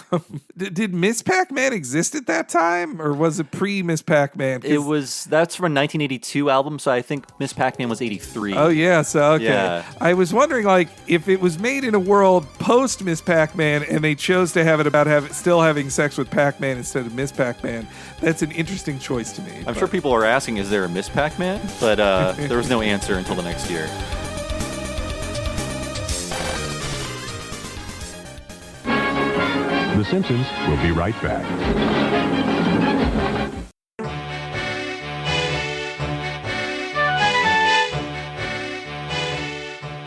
Did Miss Pac-Man exist at that time, or was it pre-Miss Pac-Man? That's from a 1982 album, so I think Miss Pac-Man was 83. Oh, yeah, so okay. Yeah. I was wondering, like, if it was made in a world post-Miss Pac-Man and they chose to have it about still having sex with Pac-Man instead of Miss Pac-Man, that's an interesting choice to me. I'm sure people are asking, is there a Miss Pac-Man? But there was no answer until the next year. The Simpsons will be right back.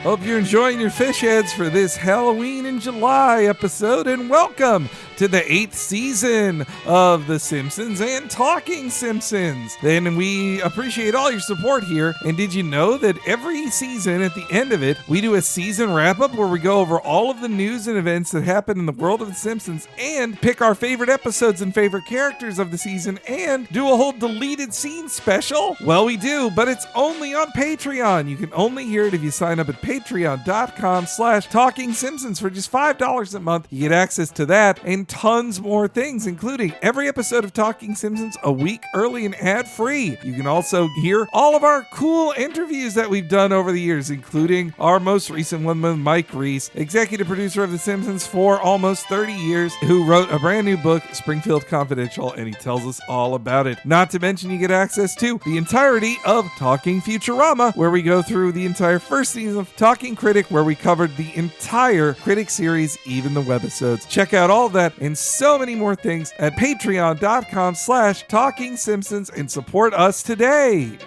Hope you're enjoying your fish heads for this Halloween in July episode, and welcome to the 8th season of The Simpsons and Talking Simpsons. And we appreciate all your support here. And did you know that every season, at the end of it, we do a season wrap-up where we go over all of the news and events that happen in the world of The Simpsons and pick our favorite episodes and favorite characters of the season and do a whole deleted scene special? Well, we do, but it's only on Patreon. You can only hear it if you sign up at patreon.com/Talking Simpsons for just $5 a month. You get access to that and tons more things, including every episode of Talking Simpsons a week early and ad-free. You can also hear all of our cool interviews that we've done over the years, including our most recent one with Mike Reese, executive producer of The Simpsons for almost 30 years, who wrote a brand new book, Springfield Confidential, and he tells us all about it. Not to mention you get access to the entirety of Talking Futurama, where we go through the entire first season of Talking Critic, where we covered the entire Critic series, even the webisodes. Check out all that and so many more things at patreon.com/Talking Simpsons and support us today.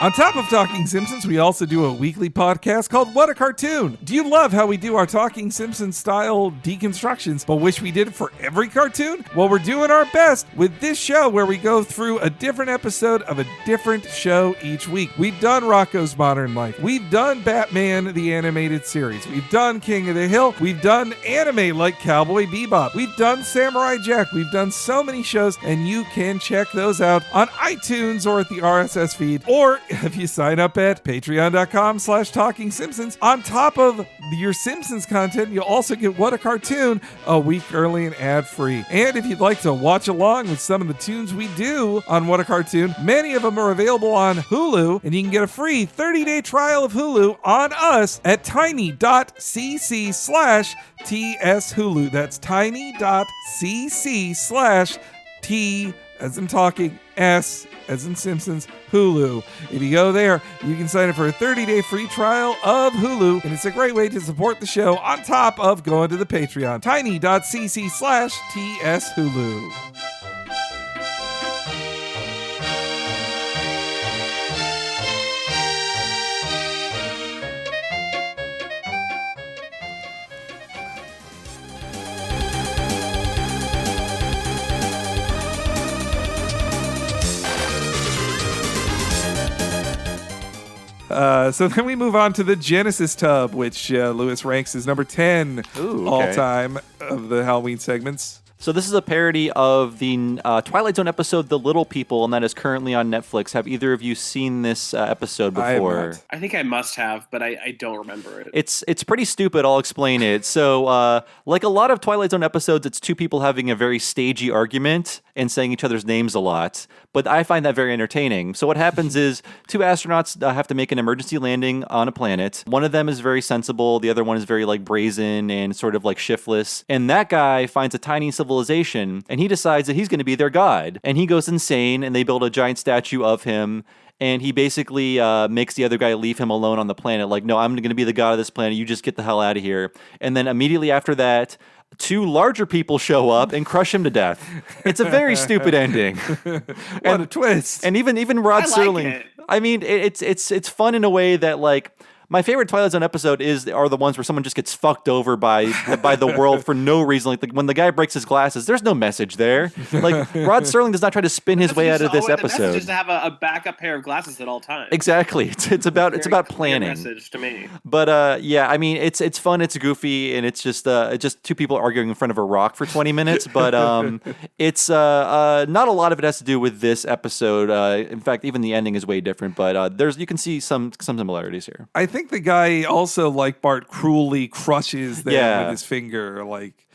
On top of Talking Simpsons, we also do a weekly podcast called What a Cartoon. Do you love how we do our Talking Simpsons style deconstructions, but wish we did it for every cartoon? Well, we're doing our best with this show where we go through a different episode of a different show each week. We've done Rocko's Modern Life. We've done Batman, the animated series. We've done King of the Hill. We've done anime like Cowboy Bebop. We've done Samurai Jack. We've done so many shows, and you can check those out on iTunes or at the RSS feed, or if you sign up at patreon.com/Talking Simpsons. On top of your Simpsons content, you'll also get What a Cartoon a week early and ad-free. And if you'd like to watch along with some of the tunes we do on What a Cartoon, many of them are available on Hulu, and you can get a free 30-day trial of Hulu on us at tiny.cc/TSHulu. That's tiny.cc/T as in talking, S as in Simpsons, Hulu. If you go there, you can sign up for a 30-day free trial of Hulu, and it's a great way to support the show on top of going to the Patreon. tiny.cc/TSHulu. So then we move on to the Genesis Tub, which Lewis ranks as number 10 all-time of the Halloween segments. So this is a parody of the Twilight Zone episode, The Little People, and that is currently on Netflix. Have either of you seen this episode before? I think I must have, but I don't remember it. It's pretty stupid. I'll explain it. So, like a lot of Twilight Zone episodes, it's two people having a very stagey argument and saying each other's names a lot. But I find that very entertaining. So what happens is two astronauts have to make an emergency landing on a planet. One of them is very sensible. The other one is very like brazen and sort of like shiftless. And that guy finds a tiny civilization and he decides that he's going to be their god. And he goes insane and they build a giant statue of him. And he basically makes the other guy leave him alone on the planet. Like, no, I'm going to be the god of this planet. You just get the hell out of here. And then immediately after that, two larger people show up and crush him to death. It's a very stupid ending. What a twist. And even Rod Serling. It. I mean, it's fun in a way that like my favorite Twilight Zone episode are the ones where someone just gets fucked over by the world for no reason. Like when the guy breaks his glasses, there's no message there. Like Rod Serling does not try to spin his way out of this episode. The message is to have a backup pair of glasses at all times. Exactly. It's about planning. Message to me. But yeah, I mean it's fun, it's goofy, and it's just two people arguing in front of a rock for 20 minutes. But it's not a lot of it has to do with this episode. In fact, even the ending is way different. But you can see some similarities here. I think the guy also, like Bart, cruelly crushes them with his finger,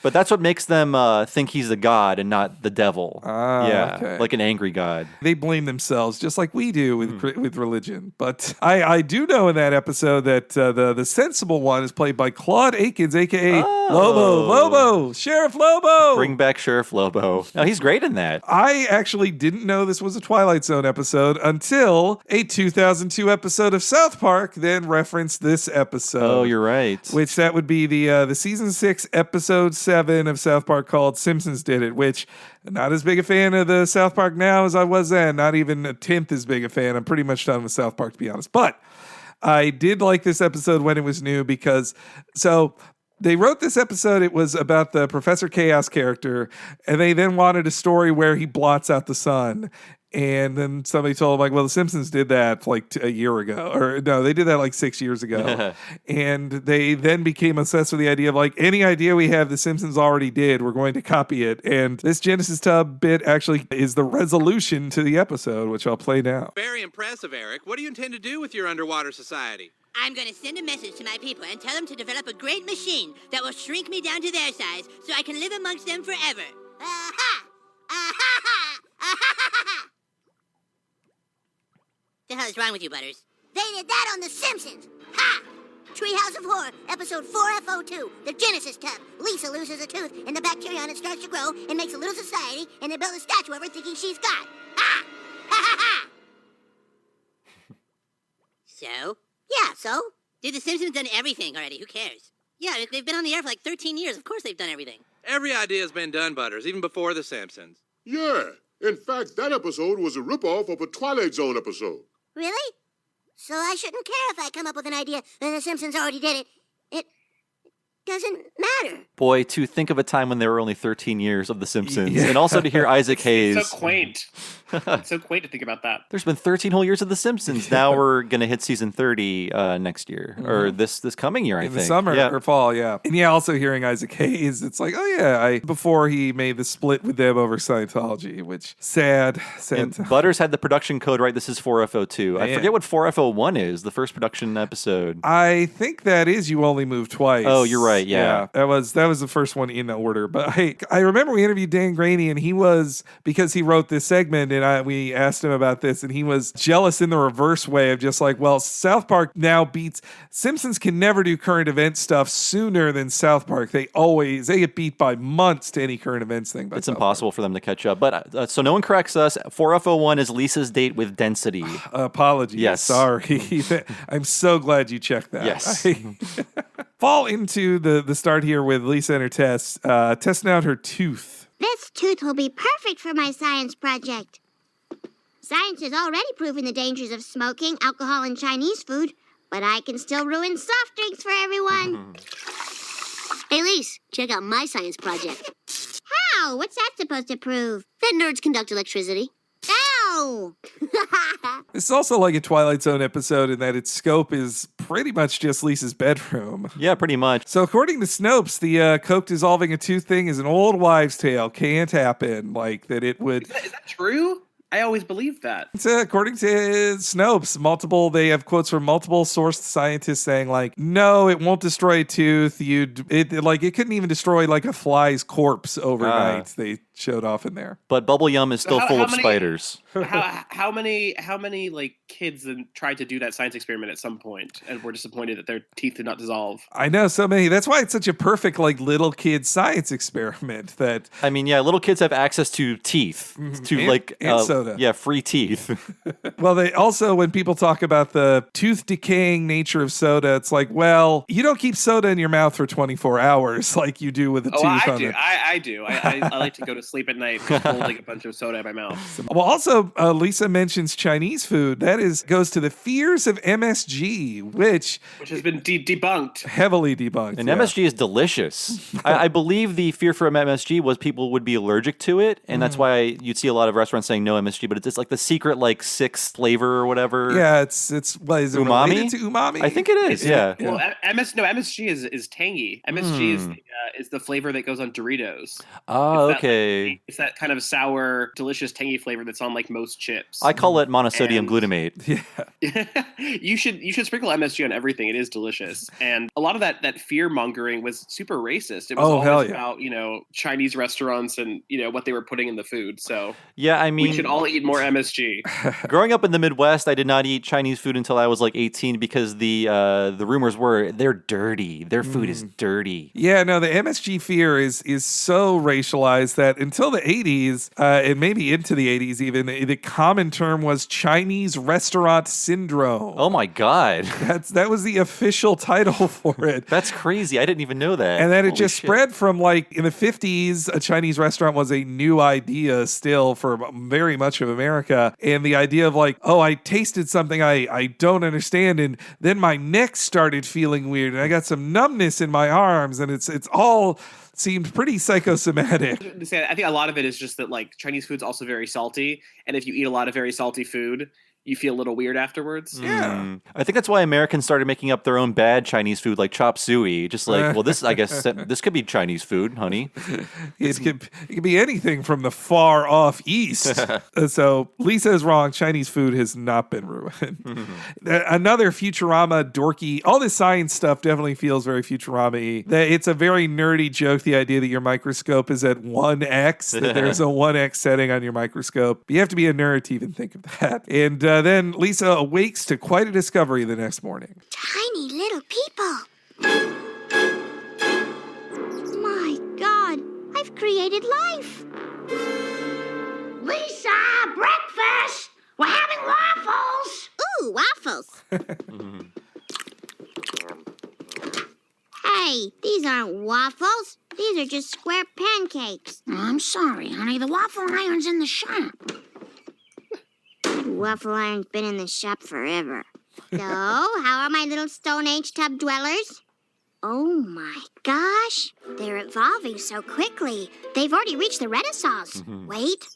But that's what makes them think he's the god and not the devil. Okay. Like an angry god. They blame themselves just like we do with religion. But I do know in that episode that the sensible one is played by Claude Akins, a.k.a. Lobo, Sheriff Lobo. Bring back Sheriff Lobo. No, he's great in that. I actually didn't know this was a Twilight Zone episode until a 2002 episode of South Park then referenced this episode. Oh, you're right. Which that would be the season 6 episode 7. VII of South Park called Simpsons Did It, which not as big a fan of the South Park now as I was then. Not even a tenth as big a fan. I'm pretty much done with South Park, to be honest. But I did like this episode when it was new because, so they wrote this episode. It was about the Professor Chaos character, and they then wanted a story where he blots out the sun. And then somebody told him, like, well, The Simpsons did that like a year ago. Or no, they did that like 6 years ago. And they then became obsessed with the idea of, like, any idea we have The Simpsons already did, we're going to copy it. And this Genesis Tub bit actually is the resolution to the episode, which I'll play now. Very impressive, Eric. What do you intend to do with your underwater society? I'm going to send a message to my people and tell them to develop a great machine that will shrink me down to their size so I can live amongst them forever. Aha! Aha! Aha! The hell is wrong with you, Butters? They did that on The Simpsons. Ha! Treehouse of Horror, episode 4FO2, the Genesis Tub. Lisa loses a tooth, and the bacteria on it starts to grow and makes a little society, and they build a statue of her thinking she's God. Ha! Ha ha ha! So? Yeah, so? Dude, The Simpsons done everything already. Who cares? Yeah, they've been on the air for like 13 years. Of course they've done everything. Every idea's been done, Butters, even before The Simpsons. Yeah. In fact, that episode was a ripoff of a Twilight Zone episode. Really? So I shouldn't care if I come up with an idea and The Simpsons already did it. It doesn't matter. Boy, to think of a time when there were only 13 years of The Simpsons, and also to hear Isaac Hayes. It's so quaint. It's so quaint to think about that. There's been 13 whole years of The Simpsons. Now we're going to hit season 30 next year, or this coming year, I think. In the summer or fall, yeah. And yeah, also hearing Isaac Hayes, it's like, oh yeah, before he made the split with them over Scientology, which sad. And Butters had the production code right. This is 4FO2. I forget what 4FO1 is, the first production episode. I think that is You Only Move Twice. Oh, you're right, yeah. That was the first one in order. But I remember we interviewed Dan Graney, and he was, because he wrote this segment, and we asked him about this, and he was jealous in the reverse way of just like, well, South Park now beats Simpsons can never do current event stuff sooner than South Park. They get beat by months to any current events thing. It's impossible for them to catch up. But so no one corrects us. 4FO1 is Lisa's date with Density. Apologies. Yes. Sorry. I'm so glad you checked that. Yes. Fall into the start here with Lisa and her test, testing out her tooth. This tooth will be perfect for my science project. Science has already proven the dangers of smoking, alcohol, and Chinese food, but I can still ruin soft drinks for everyone. Hey, Lise, check out my science project. How? What's that supposed to prove? That nerds conduct electricity. Ow! This is also like a Twilight Zone episode in that its scope is pretty much just Lisa's bedroom. Yeah, pretty much. So according to Snopes, the Coke dissolving a tooth thing is an old wives' tale. Can't happen. Like that it would... Is that true? I always believed that. According to Snopes, they have quotes from multiple sourced scientists saying like, no, it won't destroy a tooth. It couldn't even destroy like a fly's corpse overnight. They showed off in there. But Bubble Yum is still full of spiders. How many like kids tried to do that science experiment at some point and were disappointed that their teeth did not dissolve? I know so many. That's why it's such a perfect like little kid science experiment. That I mean, yeah, little kids have access to teeth, and soda. Yeah, free teeth. Well, they also, when people talk about the tooth decaying nature of soda, it's like, well, you don't keep soda in your mouth for 24 hours like you do with a tooth. I do. I like to go to sleep at night holding a bunch of soda in my mouth. Well, also, Lisa mentions Chinese food. That goes to the fears of MSG, which has been debunked. Heavily debunked. And MSG is delicious. I believe the fear for MSG was people would be allergic to it, and that's why you'd see a lot of restaurants saying no MSG, but it's like the secret like sixth flavor or whatever. Yeah, it's what is it umami? Related to umami? I think it is. Yeah. Well, MSG is tangy. MSG is the flavor that goes on Doritos. Oh, okay. It's that kind of sour, delicious, tangy flavor that's on like most chips. I call it monosodium glutamate. Yeah. you should sprinkle MSG on everything. It is delicious. And a lot of that fear mongering was super racist. It was always about, Chinese restaurants and, what they were putting in the food. So yeah, I mean, we should all eat more MSG. Growing up in the Midwest, I did not eat Chinese food until I was like 18 because the rumors were they're dirty. Their food is dirty. Yeah, no, the MSG fear is so racialized that until the 80s, and maybe into the 80s even, the common term was Chinese restaurant syndrome. Oh my God. That was the official title for it. That's crazy. I didn't even know that. And then it Holy just shit. spread from like in the 50s, a Chinese restaurant was a new idea still for very much of America. And the idea of like, oh, I tasted something I don't understand. And then my neck started feeling weird and I got some numbness in my arms. And it's all seemed pretty psychosomatic. I think a lot of it is just that like Chinese food's also very salty. And if you eat a lot of very salty food, you feel a little weird afterwards. Yeah. I think that's why Americans started making up their own bad Chinese food like chop suey. Just like, well, this, I guess, this could be Chinese food, honey. It could be anything from the far off east. So Lisa is wrong. Chinese food has not been ruined. Another Futurama dorky, all this science stuff definitely feels very Futurama-y. It's a very nerdy joke, the idea that your microscope is at 1x, that there's a 1x setting on your microscope. But you have to be a nerd to even think of that. And then Lisa awakes to quite a discovery the next morning. Tiny little people. My God, I've created life. Lisa, breakfast! We're having waffles! Ooh, waffles. Hey, these aren't waffles. These are just square pancakes. I'm sorry, honey. The waffle iron's in the shop. That waffle iron's been in the shop forever. So, how are my little Stone Age tub dwellers? Oh my gosh, they're evolving so quickly. They've already reached the Renaissance. Wait,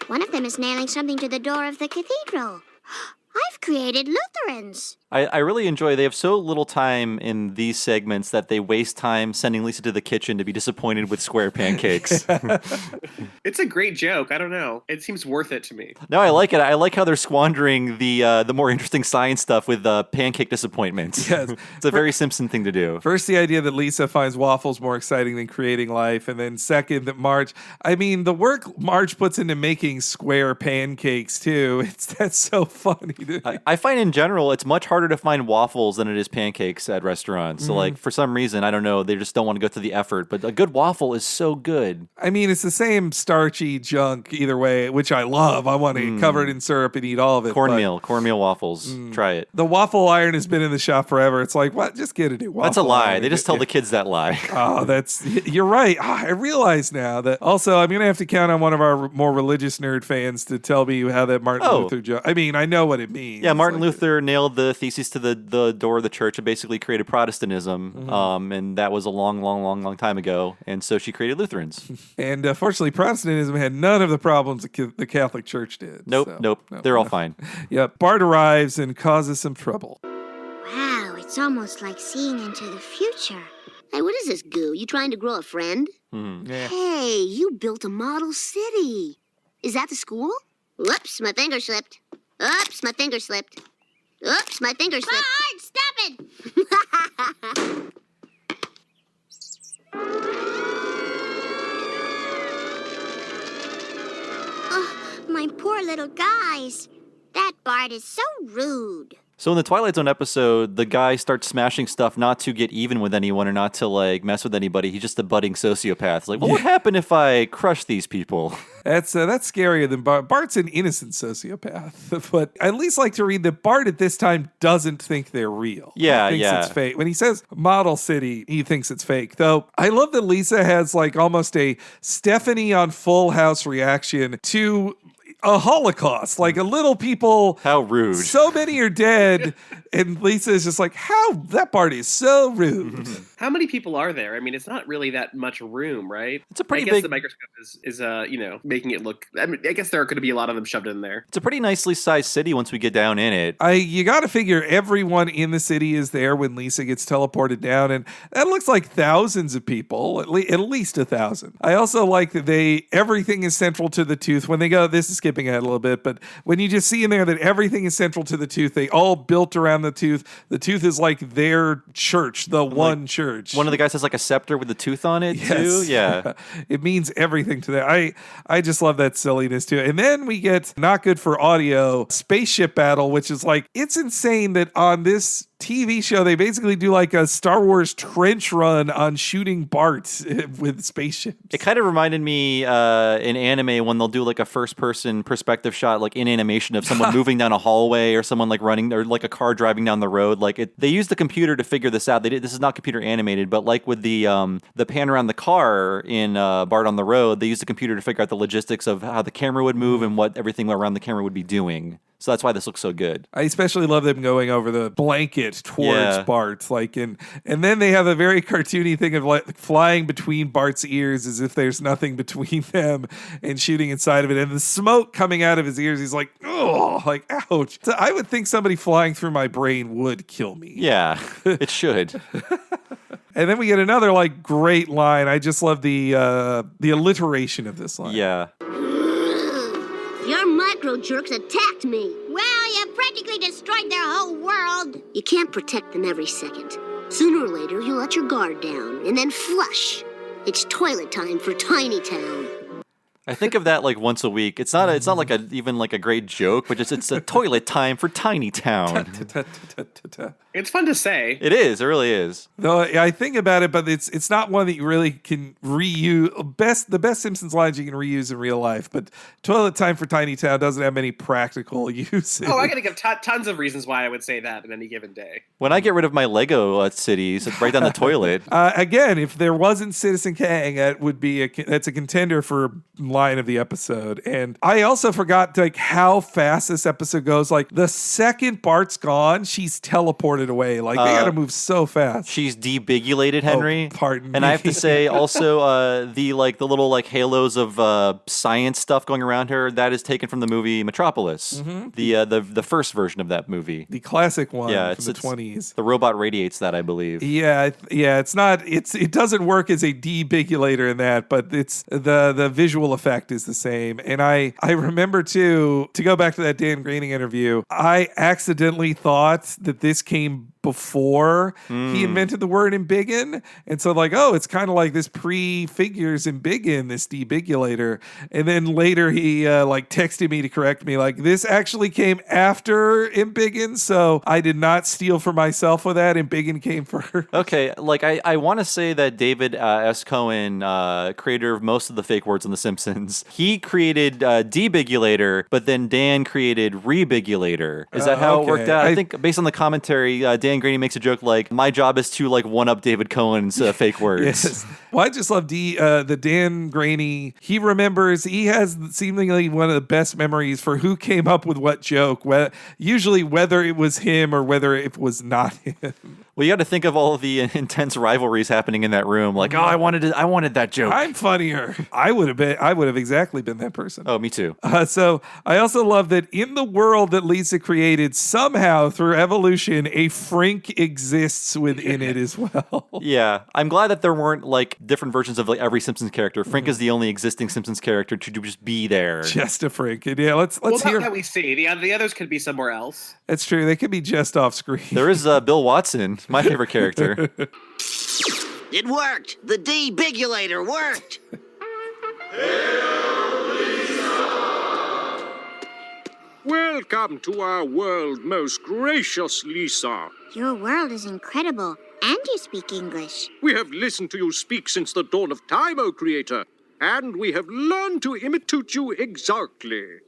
one of them is nailing something to the door of the cathedral. I've created Lutherans. I really enjoy, they have so little time in these segments that they waste time sending Lisa to the kitchen to be disappointed with square pancakes. It's a great joke. I don't know. It seems worth it to me. No, I like it. I like how they're squandering the more interesting science stuff with pancake disappointments. Yes. It's a very Simpson thing to do. First, the idea that Lisa finds waffles more exciting than creating life. And then second, that the work Marge puts into making square pancakes too. That's so funny. I find in general, it's much harder to find waffles than it is pancakes at restaurants. So like for some reason, I don't know, they just don't want to go through the effort. But a good waffle is so good. I mean, it's the same starchy junk either way, which I love. I want to cover it in syrup and eat all of it. Cornmeal waffles. Try it. The waffle iron has been in the shop forever. It's like, what? Just get a new waffle. That's a lie. iron. They just tell the kids that lie. Oh, you're right. I realize now that also I'm going to have to count on one of our more religious nerd fans to tell me how that Martin Luther joke. I mean, I know what it means. Yeah, Martin Luther nailed the thesis to the door of the church and basically created Protestantism. And that was a long time ago. And so she created Lutherans. And fortunately, Protestantism had none of the problems the Catholic Church did. Nope. They're all fine. Yep. Bart arrives and causes some trouble. Wow, it's almost like seeing into the future. Hey, what is this goo? You trying to grow a friend? Yeah. Hey, you built a model city. Is that the school? Whoops, my finger slipped. Oops, my finger slipped. Oops, my finger slipped. Bart, stop it! Oh, my poor little guys. That Bart is so rude. So in the Twilight Zone episode, the guy starts smashing stuff not to get even with anyone or not to like mess with anybody. He's just a budding sociopath. It's like, what would happen if I crush these people? That's scarier than Bart. Bart's an innocent sociopath, but I at least like to read that Bart at this time doesn't think they're real. Yeah, he thinks it's fake. When he says model city, he thinks it's fake. Though I love that Lisa has like almost a Stephanie on Full House reaction to a Holocaust, like a little people. How rude. So many are dead. And Lisa is just like, that Bart is so rude. How many people are there? I mean, it's not really that much room, right? It's a pretty I guess big. the microscope is making it look. I mean, I guess there are going to be a lot of them shoved in there. It's a pretty nicely sized city once we get down in it. You got to figure everyone in the city is there when Lisa gets teleported down, and that looks like thousands of people, at least 1,000. I also like that everything is central to the tooth. When they go, this is skipping ahead a little bit, but when you just see in there that everything is central to the tooth, they all built around the tooth. The tooth is like their church, the one church. One of the guys has like a scepter with the tooth on it too. Yeah. It means everything to them. I just love that silliness too. And then we get not good for audio spaceship battle, which is like, it's insane that on this TV show, they basically do like a Star Wars trench run on shooting Bart with spaceships. It kind of reminded me in anime when they'll do like a first-person perspective shot, like in animation of someone moving down a hallway or someone like running or like a car driving down the road. Like they used the computer to figure this out. This is not computer animated, but like with the pan around the car in Bart on the Road, they used the computer to figure out the logistics of how the camera would move and what everything around the camera would be doing. So that's why this looks so good. I especially love them going over the blanket towards Bart, like and then they have a very cartoony thing of like flying between Bart's ears as if there's nothing between them and shooting inside of it, and the smoke coming out of his ears. He's like, oh, like ouch. So I would think somebody flying through my brain would kill me. Yeah, it should. And then we get another like great line. I just love the alliteration of this line. Yeah. Your micro jerks attacked me. Well, you practically destroyed their whole world. You can't protect them every second. Sooner or later, you'll let your guard down and then flush. It's toilet time for Tiny Town. I think of that like once a week. It's not like even like a great joke, but it's a toilet time for Tiny Town. It's fun to say. It is. It really is. Though I think about it, but it's not one that you really can reuse. The best Simpsons lines you can reuse in real life, but toilet time for Tiny Town doesn't have any practical use. Oh, I gotta give tons of reasons why I would say that in any given day. When I get rid of my Lego cities, it's right down the toilet. Again, if there wasn't Citizen Kang, that's a contender for line of the episode. And I also forgot like how fast this episode goes. Like the second Bart's gone, she's teleported away. Like they gotta move so fast. She's debigulated, Henry. Oh, pardon and me. I have to say also the little like halos of science stuff going around her, that is taken from the movie Metropolis. Mm-hmm. The first version of that movie. The classic one from the 20s. The robot radiates that, I believe. Yeah, it's not it doesn't work as a debigulator in that, but it's the visual effect is the same. And I remember too, to go back to that Dan Groening interview, I accidentally thought that this came before he invented the word embiggen. And so like, oh, it's kind of like this prefigures embiggen, this debigulator. And then later he like texted me to correct me, like this actually came after embiggen. So I did not steal for myself with that. Embiggen came first. Okay, like I want to say that David S. Cohen, creator of most of the fake words on The Simpsons, he created debigulator, but then Dan created rebigulator. Is that how it worked out? I think based on the commentary, Dan Graney makes a joke like, my job is to like one-up David Cohen's fake words. Yes. Well, I just love the Dan Graney. He remembers, he has seemingly one of the best memories for who came up with what joke, usually whether it was him or whether it was not him. Well, you got to think of all of the intense rivalries happening in that room. Like, oh, I wanted that joke. I'm funnier. I would have exactly been that person. Oh, me too. So I also love that in the world that Lisa created, somehow through evolution, a Frink exists within it as well. Yeah, I'm glad that there weren't like different versions of like every Simpsons character. Frink is the only existing Simpsons character to just be there. Just a Frink. And yeah, let's hear. Not that we see. The others could be somewhere else. That's true. They could be just off screen. There is Bill Watson, my favorite character. It worked. The debigulator worked. Welcome to our world, most gracious Lisa. Your world is incredible, and you speak English. We have listened to you speak since the dawn of time, O Creator, and we have learned to imitate you exactly.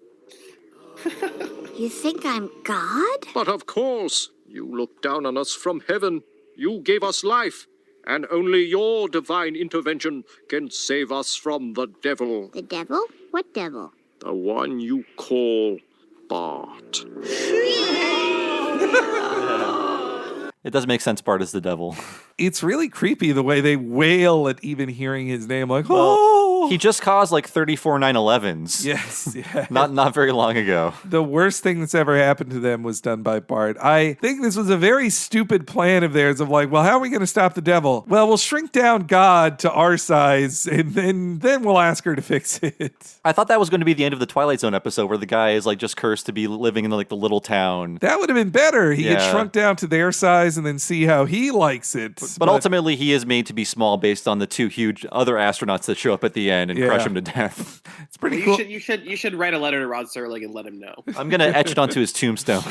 You think I'm God? But of course, you looked down on us from heaven. You gave us life, and only your divine intervention can save us from the devil. The devil? What devil? The one you call Bart. It does make sense Bart is the devil. It's really creepy the way they wail at even hearing his name. Like, he just caused like 34 9/11s. Yes, yeah. Not very long ago. The worst thing that's ever happened to them was done by Bart. I think this was a very stupid plan of theirs of like, well, how are we going to stop the devil? Well, we'll shrink down God to our size, and then we'll ask her to fix it. I thought that was going to be the end of the Twilight Zone episode where the guy is like just cursed to be living in like the little town. That would have been better. He had shrunk down to their size and then see how he likes it. But ultimately, he is made to be small based on the two huge other astronauts that show up at the end and crush him to death. It's pretty Well, cool. You should write a letter to Rod Serling and let him know. I'm gonna etch it onto his tombstone.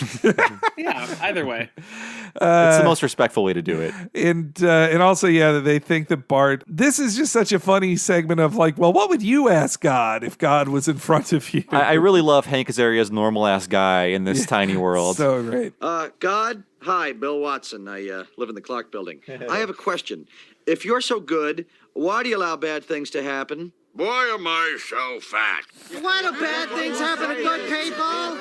Yeah, either way. It's the most respectful way to do it. And also, they think that Bart. This is just such a funny segment of like, well, what would you ask God if God was in front of you? I really love Hank Azaria's normal ass guy in this tiny world. So great. God, hi, Bill Watson. I live in the Clark Building. I have a question. If you're so good, why do you allow bad things to happen? Why am I so fat? Why do bad things happen to good people?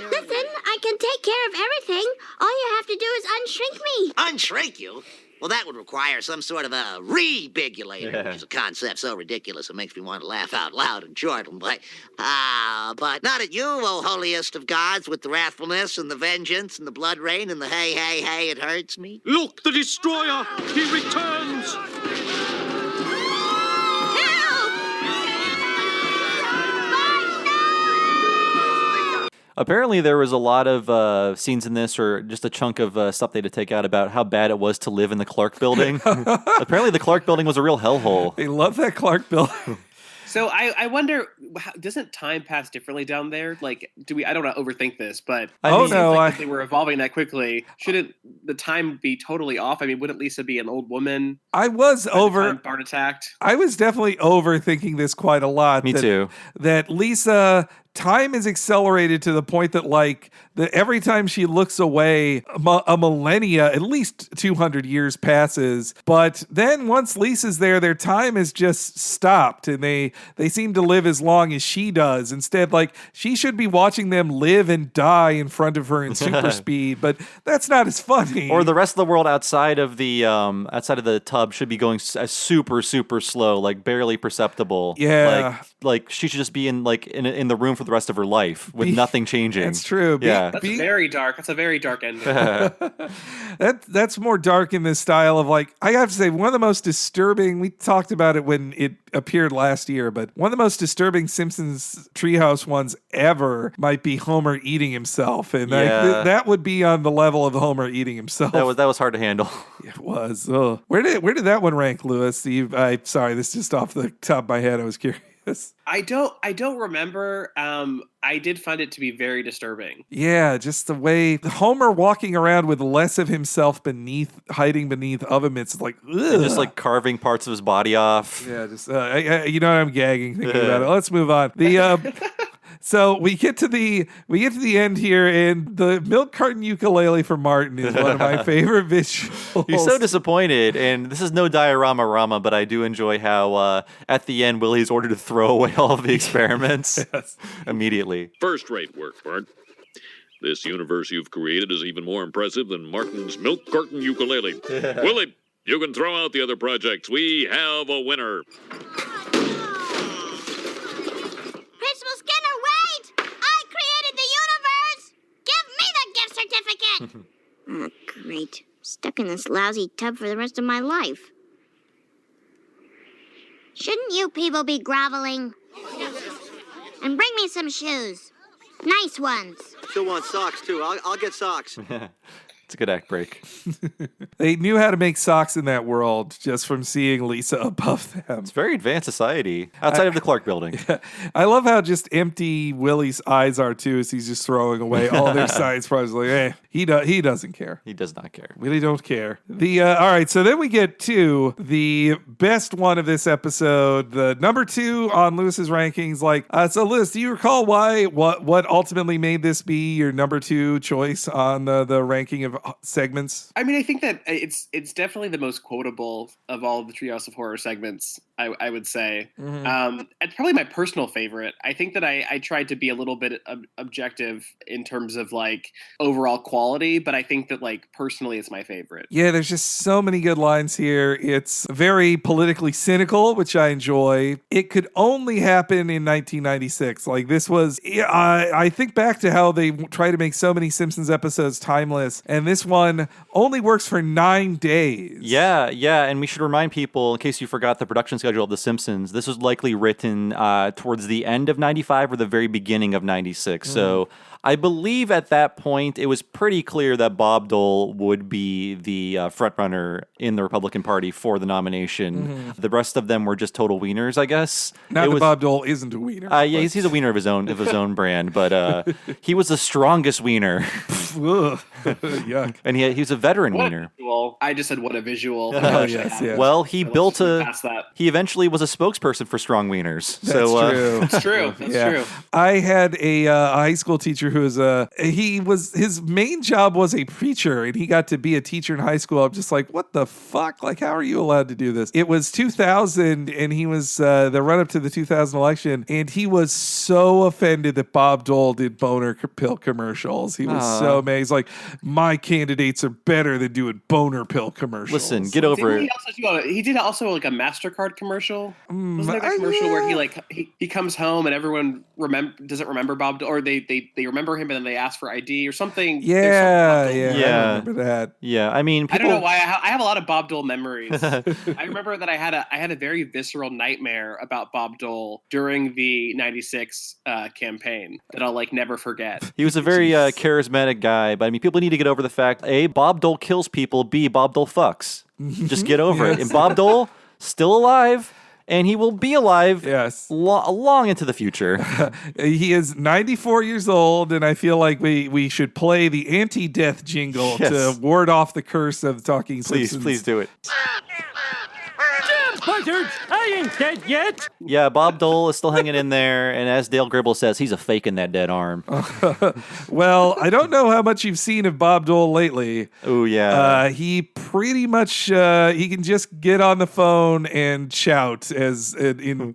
Listen, I can take care of everything. All you have to do is unshrink me. Unshrink you? Well, that would require some sort of a rebigulator, which is a concept so ridiculous it makes me want to laugh out loud and chortle. But not at you, O holiest of gods, with the wrathfulness and the vengeance and the blood rain and the hey, it hurts me. Look, the destroyer! He returns! Apparently, there was a lot of scenes in this, or just a chunk of stuff they had to take out about how bad it was to live in the Clark Building. Apparently, the Clark Building was a real hellhole. They love that Clark Building. So I wonder, doesn't time pass differently down there? Like, I don't want to overthink this, but if they were evolving that quickly, shouldn't the time be totally off? I mean, wouldn't Lisa be an old woman? I was Bart attacked. I was definitely overthinking this quite a lot. Me too. That Lisa, time is accelerated to the point that every time she looks away, a millennia, at least 200 years passes. But then once Lisa's there, their time is just stopped, and they seem to live as long as she does. Instead, she should be watching them live and die in front of her in super speed, but that's not as funny. Or the rest of the world outside of the tub should be going super, super slow, like barely perceptible. Yeah. Like she should just be in the room for the rest of her life with nothing changing. That's true. Yeah. That's very dark. That's a very dark ending. That's more dark in this style of I have to say, one of the most disturbing, we talked about it when it appeared last year, but one of the most disturbing Simpsons Treehouse ones ever might be Homer eating himself. And that would be on the level of Homer eating himself. That was hard to handle. It was. Oh. Where did that one rank, Lewis? Sorry, this is just off the top of my head. I was curious. I don't remember. I did find it to be very disturbing. Yeah, just the way Homer walking around with less of himself hiding beneath oven mitts, ugh. And just carving parts of his body off. Yeah, just you know what, I'm gagging thinking about it. Let's move on. So we get to the end here, and the milk carton ukulele for Martin is one of my favorite visuals. He's so disappointed, and this is no diorama rama, but I do enjoy how at the end Willie's ordered to throw away all of the experiments immediately. First-rate work, Bart. This universe you've created is even more impressive than Martin's milk carton ukulele. Willie, you can throw out the other projects. We have a winner. Principal Skinner, wait! I created the universe! Give me the gift certificate! Oh, great. Stuck in this lousy tub for the rest of my life. Shouldn't you people be groveling? And bring me some shoes. Nice ones. She'll want socks, too. I'll get socks. It's a good act break. They knew how to make socks in that world just from seeing Lisa above them. It's very advanced society outside of the Clark Building. Yeah. I love how just empty Willie's eyes are too, as he's just throwing away all their science projects. He doesn't care. He does not care. Really don't care. All right, so then we get to the best one of this episode, the number 2 on Lewis's rankings. So Lewis, do you recall what ultimately made this be your number 2 choice on the ranking of segments? I mean, I think that it's definitely the most quotable of all of the Treehouse of Horror segments, I would say. Mm-hmm. It's probably my personal favorite. I think that I tried to be a little bit objective in terms of overall quality, but I think that personally it's my favorite. Yeah, there's just so many good lines here. It's very politically cynical, which I enjoy. It could only happen in 1996. This was, I think back to how they try to make so many Simpsons episodes timeless, and this one only works for 9 days. Yeah, and we should remind people, in case you forgot the production schedule of The Simpsons, this was likely written towards the end of 95 or the very beginning of 96. So I believe at that point it was pretty clear that Bob Dole would be the frontrunner in the Republican Party for the nomination. The rest of them were just total wieners, I guess. Not that Bob Dole isn't a wiener. Yeah, he's a wiener of his own brand, but he was the strongest wiener. Yuck. And he was a veteran wiener. I just said what a visual. Yes. Well, he eventually was a spokesperson for strong wieners. That's true. That's true. I had a high school teacher who was his main job was a preacher, and he got to be a teacher in high school. I'm just like, what the fuck? Like, how are you allowed to do this? It was 2000, and he was the run up to the 2000 election, and he was so offended that Bob Dole did boner pill commercials. He was so mad. He's like, my candidates are better than doing boner pill commercials. Listen, get over it. He did also like a MasterCard commercial. Wasn't there a commercial where he comes home and everyone doesn't remember Bob Dole, or they remember him and then they ask for ID or something? Yeah. I remember that. Yeah, I mean, I don't know why I have a lot of Bob Dole memories. I remember that I had a very visceral nightmare about Bob Dole during the '96 campaign that I'll never forget. He was a very charismatic guy, but I mean, people need to get over the fact: A, Bob Dole kills people; B, Bob Dole fucks. Just get over it. And Bob Dole still alive. And he will be alive long into the future. He is 94 years old, and I feel like we should play the anti-death jingle to ward off the curse of Talking Simpsons. Please do it. Buzzards, I ain't dead yet. Yeah, Bob Dole is still hanging in there, and as Dale Gribble says, he's a fake in that dead arm. Well, I don't know how much you've seen of Bob Dole lately. Oh, yeah. He pretty much, he can just get on the phone and shout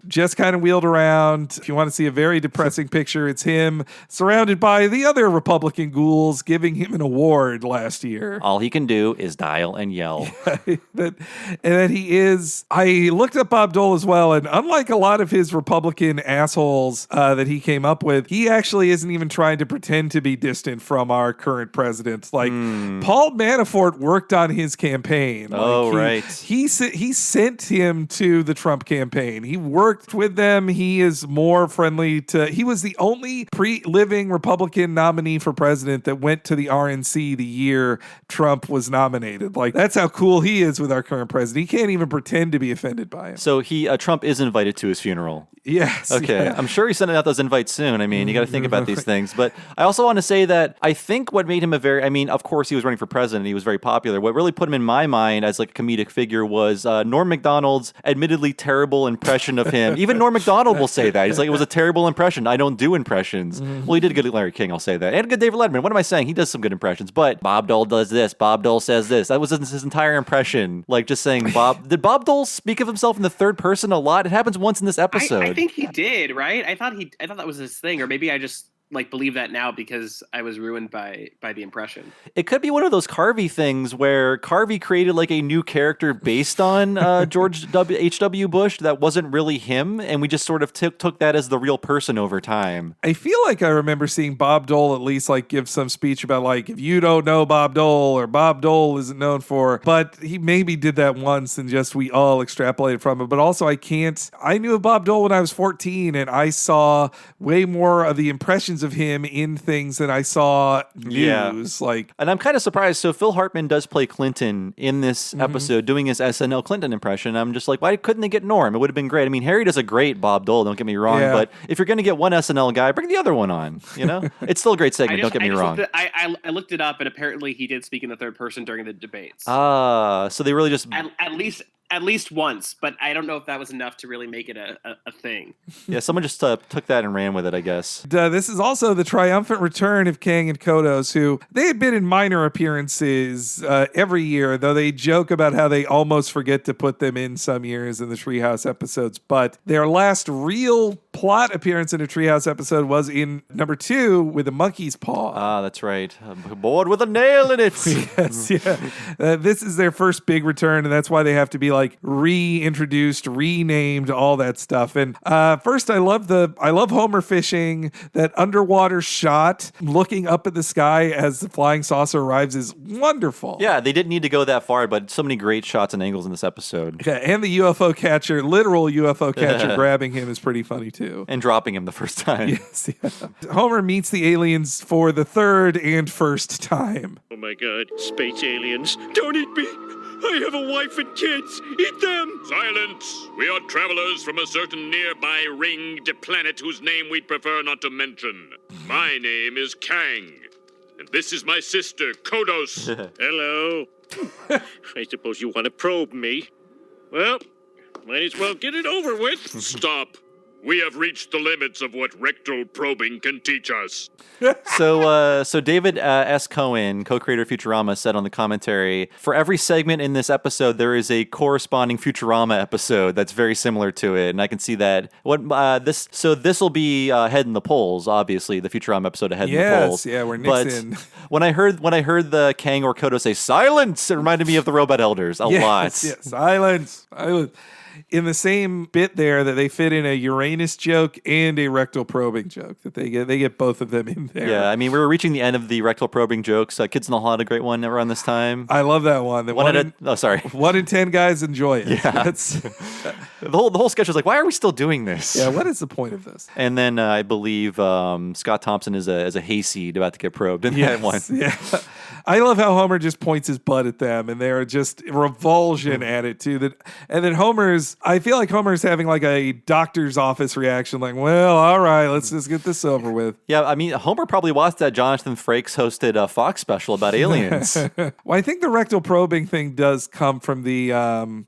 just kind of wheeled around. If you want to see a very depressing picture, it's him surrounded by the other Republican ghouls giving him an award last year. All he can do is dial and yell. And then he is, I looked up Bob Dole as well, and unlike a lot of his Republican assholes that he came up with, he actually isn't even trying to pretend to be distant from our current president. Like, Paul Manafort worked on his campaign. Right. He sent him to the Trump campaign. He worked with them. He is more friendly he was the only living Republican nominee for president that went to the RNC the year Trump was nominated. Like, that's how cool he is with our current president. He can't even pretend to be offended by him. So Trump is invited to his funeral. Yes. Okay. Yeah. I'm sure he's sending out those invites soon. I mean, you got to think about these things. But I also want to say that I think what made him of course he was running for president. He was very popular. What really put him in my mind as like a comedic figure was Norm Macdonald's admittedly terrible impression of him. Even Norm Macdonald will say that. He's like, it was a terrible impression. I don't do impressions. Well, he did a good Larry King, I'll say that. And a good David Letterman. What am I saying? He does some good impressions. But Bob Dole does this. Bob Dole says this. That was his entire impression. Like just saying Did Bob Dole speak of himself in the third person a lot? It happens once in this episode. I think he did, right? I thought that was his thing, or maybe I just believe that now because I was ruined by the impression. It could be one of those Carvey things where Carvey created like a new character based on George H.W. Bush that wasn't really him, and we just sort of took that as the real person over time. I feel like I remember seeing Bob Dole at least give some speech about if you don't know Bob Dole or Bob Dole isn't known for, but he maybe did that once and just we all extrapolated from it. But also I knew of Bob Dole when I was 14, and I saw way more of the impressions of him in things than I saw news. And I'm kind of surprised. So Phil Hartman does play Clinton in this episode, doing his SNL Clinton impression. I'm just like, why couldn't they get Norm? It would have been great. I mean, Harry does a great Bob Dole, don't get me wrong, but if you're going to get one SNL guy, bring the other one on. You know, it's still a great segment. Don't get me wrong. I looked it up, and apparently he did speak in the third person during the debates. So they really just at least once, but I don't know if that was enough to really make it a thing. Yeah, someone just took that and ran with it, I guess. This is also the triumphant return of Kang and Kodos, who they had been in minor appearances every year, though they joke about how they almost forget to put them in some years in the Treehouse episodes. But their last real plot appearance in a Treehouse episode was in number 2 with a monkey's paw. Ah, that's right. A board with a nail in it. Yes, yeah. This is their first big return, and that's why they have to be reintroduced, renamed, all that stuff. And first, I love Homer fishing. That underwater shot, looking up at the sky as the flying saucer arrives, is wonderful. Yeah, they didn't need to go that far, but so many great shots and angles in this episode. Yeah, and the UFO catcher, literal UFO catcher, grabbing him is pretty funny too. too. And dropping him the first time. Yes, yeah. Homer meets the aliens for the third and first time. Oh my god, space aliens. Don't eat me! I have a wife and kids! Eat them! Silence! We are travelers from a certain nearby ringed planet whose name we'd prefer not to mention. My name is Kang. And this is my sister, Kodos. Hello. I suppose you want to probe me. Well, might as well get it over with. Stop. We have reached the limits of what rectal probing can teach us. So David S. Cohen, co-creator of Futurama, said on the commentary, for every segment in this episode, there is a corresponding Futurama episode that's very similar to it, and I can see that. This will be Head in the Polls, obviously, the Futurama episode of Head in the Polls. Yes, yeah, where Nixon. But when I heard the Kang or Kodo say silence, it reminded me of the Robot Elders a lot. Yes, silence. In the same bit there that they fit in a Uranus joke and a rectal probing joke, that they get both of them in there. Yeah, I mean, we were reaching the end of the rectal probing jokes. Kids in the Hall had a great one around this time. I love that one. One in 10 guys enjoy it. Yeah, the whole sketch was like, why are we still doing this? Yeah, what is the point of this? And then I believe Scott Thompson is a hayseed about to get probed in that one. Yeah. I love how Homer just points his butt at them, and they're just revulsion at it too. And then I feel like Homer's having like a doctor's office reaction, like, well, all right, let's just get this over with. Yeah, I mean, Homer probably watched that Jonathan Frakes hosted Fox special about aliens. Well, I think the rectal probing thing does come from the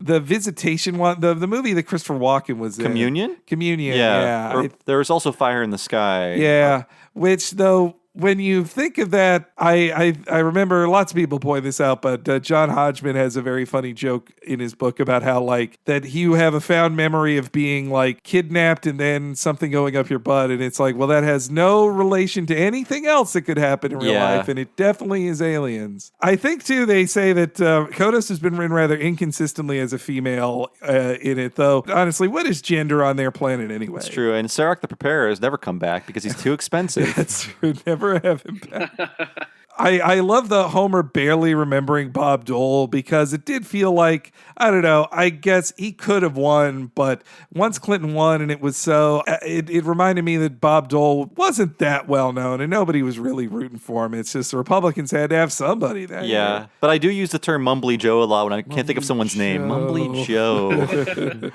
Visitation one, the movie that Christopher Walken was in. Communion? Communion, yeah. There was also Fire in the Sky. Yeah, which though, when you think of that, I remember lots of people point this out, but John Hodgman has a very funny joke in his book about how that you have a found memory of being like kidnapped and then something going up your butt, and it's like, well, that has no relation to anything else that could happen in real life, and it definitely is aliens. I think too they say that Kodos has been written rather inconsistently as a female in it, though. Honestly, what is gender on their planet anyway? It's true, and Sarek the Preparer has never come back because he's too expensive. That's true. Never have him back. I love the Homer barely remembering Bob Dole because it did feel like, I don't know, I guess he could have won, but once Clinton won and it was so, it reminded me that Bob Dole wasn't that well known and nobody was really rooting for him. It's just the Republicans had to have somebody that year. But I do use the term Mumbly Joe a lot when I can't think of someone's name. Mumbly Joe.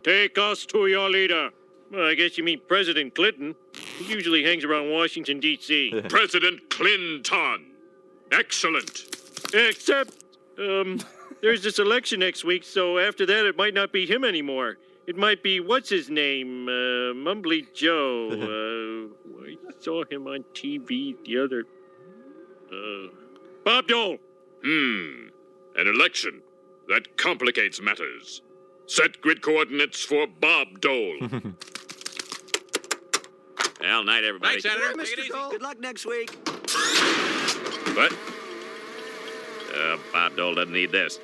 Take us to your leader. Well, I guess you mean President Clinton. He usually hangs around Washington, D.C. President Clinton. Excellent. Except, there's this election next week, so after that it might not be him anymore. It might be, what's his name? Mumbly Joe. I saw him on TV the other... Bob Dole. An election. That complicates matters. Set grid coordinates for Bob Dole. Well, night, everybody. Night, Senator. Take it easy. Good luck next week. What? Bob Dole doesn't need this.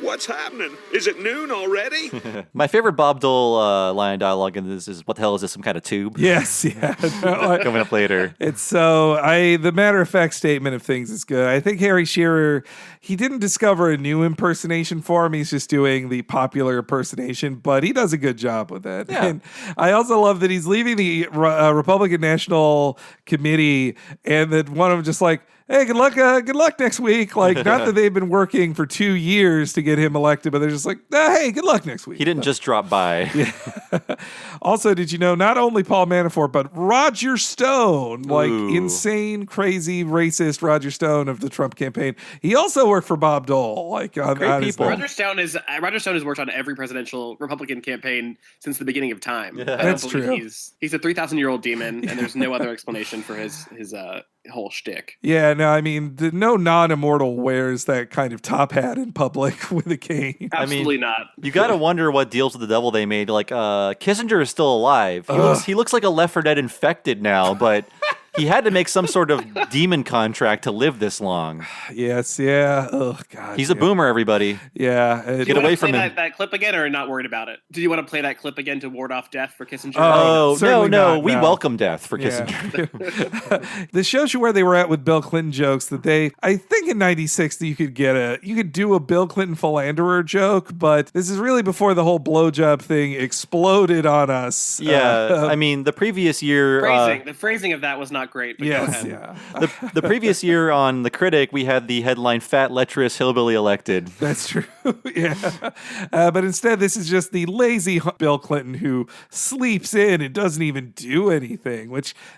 What's happening? Is it noon already? My favorite Bob Dole line of dialogue in this is, what the hell is this, some kind of tube? Yes, yeah. No, coming up later. It's so, the matter-of-fact statement of things is good. I think Harry Shearer, he didn't discover a new impersonation for him. He's just doing the popular impersonation, but he does a good job with it. Yeah. And I also love that he's leaving the Republican National Committee and that one of them just like, hey, good luck next week. Like, not that they've been working for 2 years to get him elected, but they're just like, hey, good luck next week. He didn't just drop by. Yeah. Also, did you know not only Paul Manafort, but Roger Stone, like insane, crazy, racist Roger Stone of the Trump campaign. He also worked for Bob Dole. Like, on his people. Roger Stone has worked on every presidential Republican campaign since the beginning of time. Yeah. That's true. He's a 3,000-year-old demon, and there's no other explanation for his whole shtick. Yeah, no, I mean, no non-immortal wears that kind of top hat in public with a cane. Absolutely not. You got to wonder what deals with the devil they made. Like, Kissinger is still alive. He looks like a Left 4 Dead infected now, but He had to make some sort of demon contract to live this long. Yes, yeah. Oh, God. He's a boomer, everybody. Yeah. Get away from him. That clip again, or not worried about it? Do you want to play that clip again to ward off death for Kissinger? Oh, certainly no. not, We no. welcome death for Kissinger. This shows you where they were at with Bill Clinton jokes that I think in 96 you could do a Bill Clinton philanderer joke, but this is really before the whole blowjob thing exploded on us. Yeah. I mean, the previous year. The phrasing of that was not great. But go ahead. Yeah. The previous year on The Critic, we had the headline "Fat Lecherous Hillbilly Elected." That's true. Yeah. But instead, this is just the lazy Bill Clinton who sleeps in and doesn't even do anything,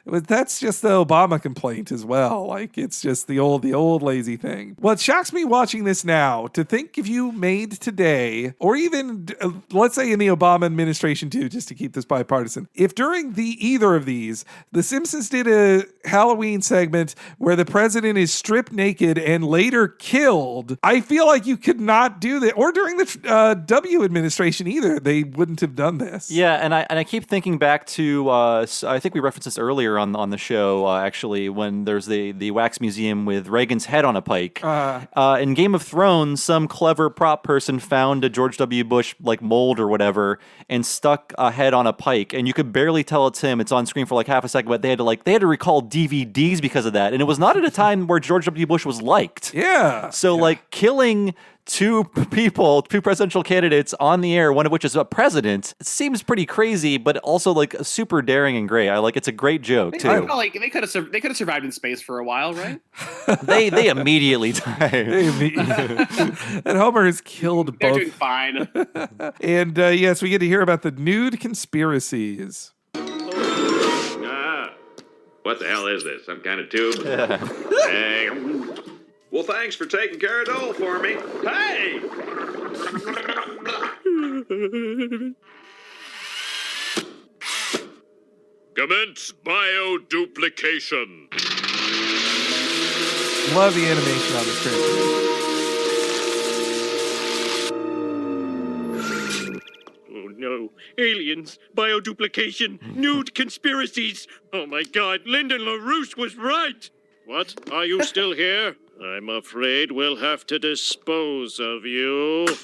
that's just the Obama complaint as well. Like, it's just the old lazy thing. What shocks me watching this now, to think if you made today, or even, let's say in the Obama administration too, just to keep this bipartisan, if during either of these, The Simpsons did a Halloween segment where the president is stripped naked and later killed, I feel like you could not do that. Or during the W administration either, they wouldn't have done this. Yeah, and I keep thinking back to I think we referenced this earlier on the show actually, when there's the wax museum with Reagan's head on a pike. In Game of Thrones, some clever prop person found a George W. Bush like mold or whatever and stuck a head on a pike, and you could barely tell it's him. It's on screen for like half a second, but they had to recall DVDs because of that, and it was not at a time where George W. Bush was liked. Yeah. So like killing two presidential candidates on the air, one of which is a president, it seems pretty crazy, but also like super daring and great. It's a great joke too. I felt like they could have survived in space for a while, right? they immediately died. And Homer is killed They're both. doing fine. And yes, we get to hear about the nude conspiracies. What the hell is this? Some kind of tube? Hey. Well, thanks for taking care of Dole for me. Hey! Commence bioduplication. Love the animation on this transfer. Oh no, aliens, bioduplication, nude conspiracies. Oh my God, Lyndon LaRouche was right. What? Are you still here? I'm afraid we'll have to dispose of you. No,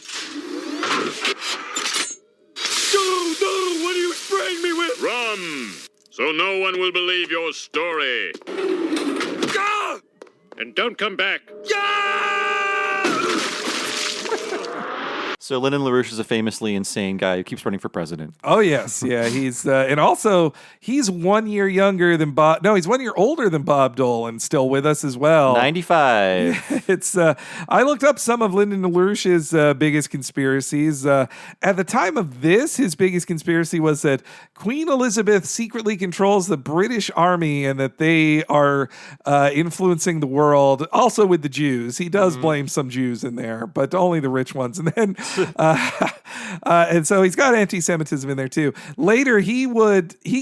what are you spraying me with? Rum! So no one will believe your story. Ah! And don't come back. So Lyndon LaRouche is a famously insane guy who keeps running for president. Oh yes, yeah. He's and also he's 1 year younger than Bob. No, he's 1 year older than Bob Dole, and still with us as well. 95. It's. I looked up some of Lyndon LaRouche's biggest conspiracies. At the time of this, his biggest conspiracy was that Queen Elizabeth secretly controls the British Army and that they are influencing the world. Also with the Jews, he does blame some Jews in there, but only the rich ones. And then. And so he's got anti-Semitism in there too. Later, he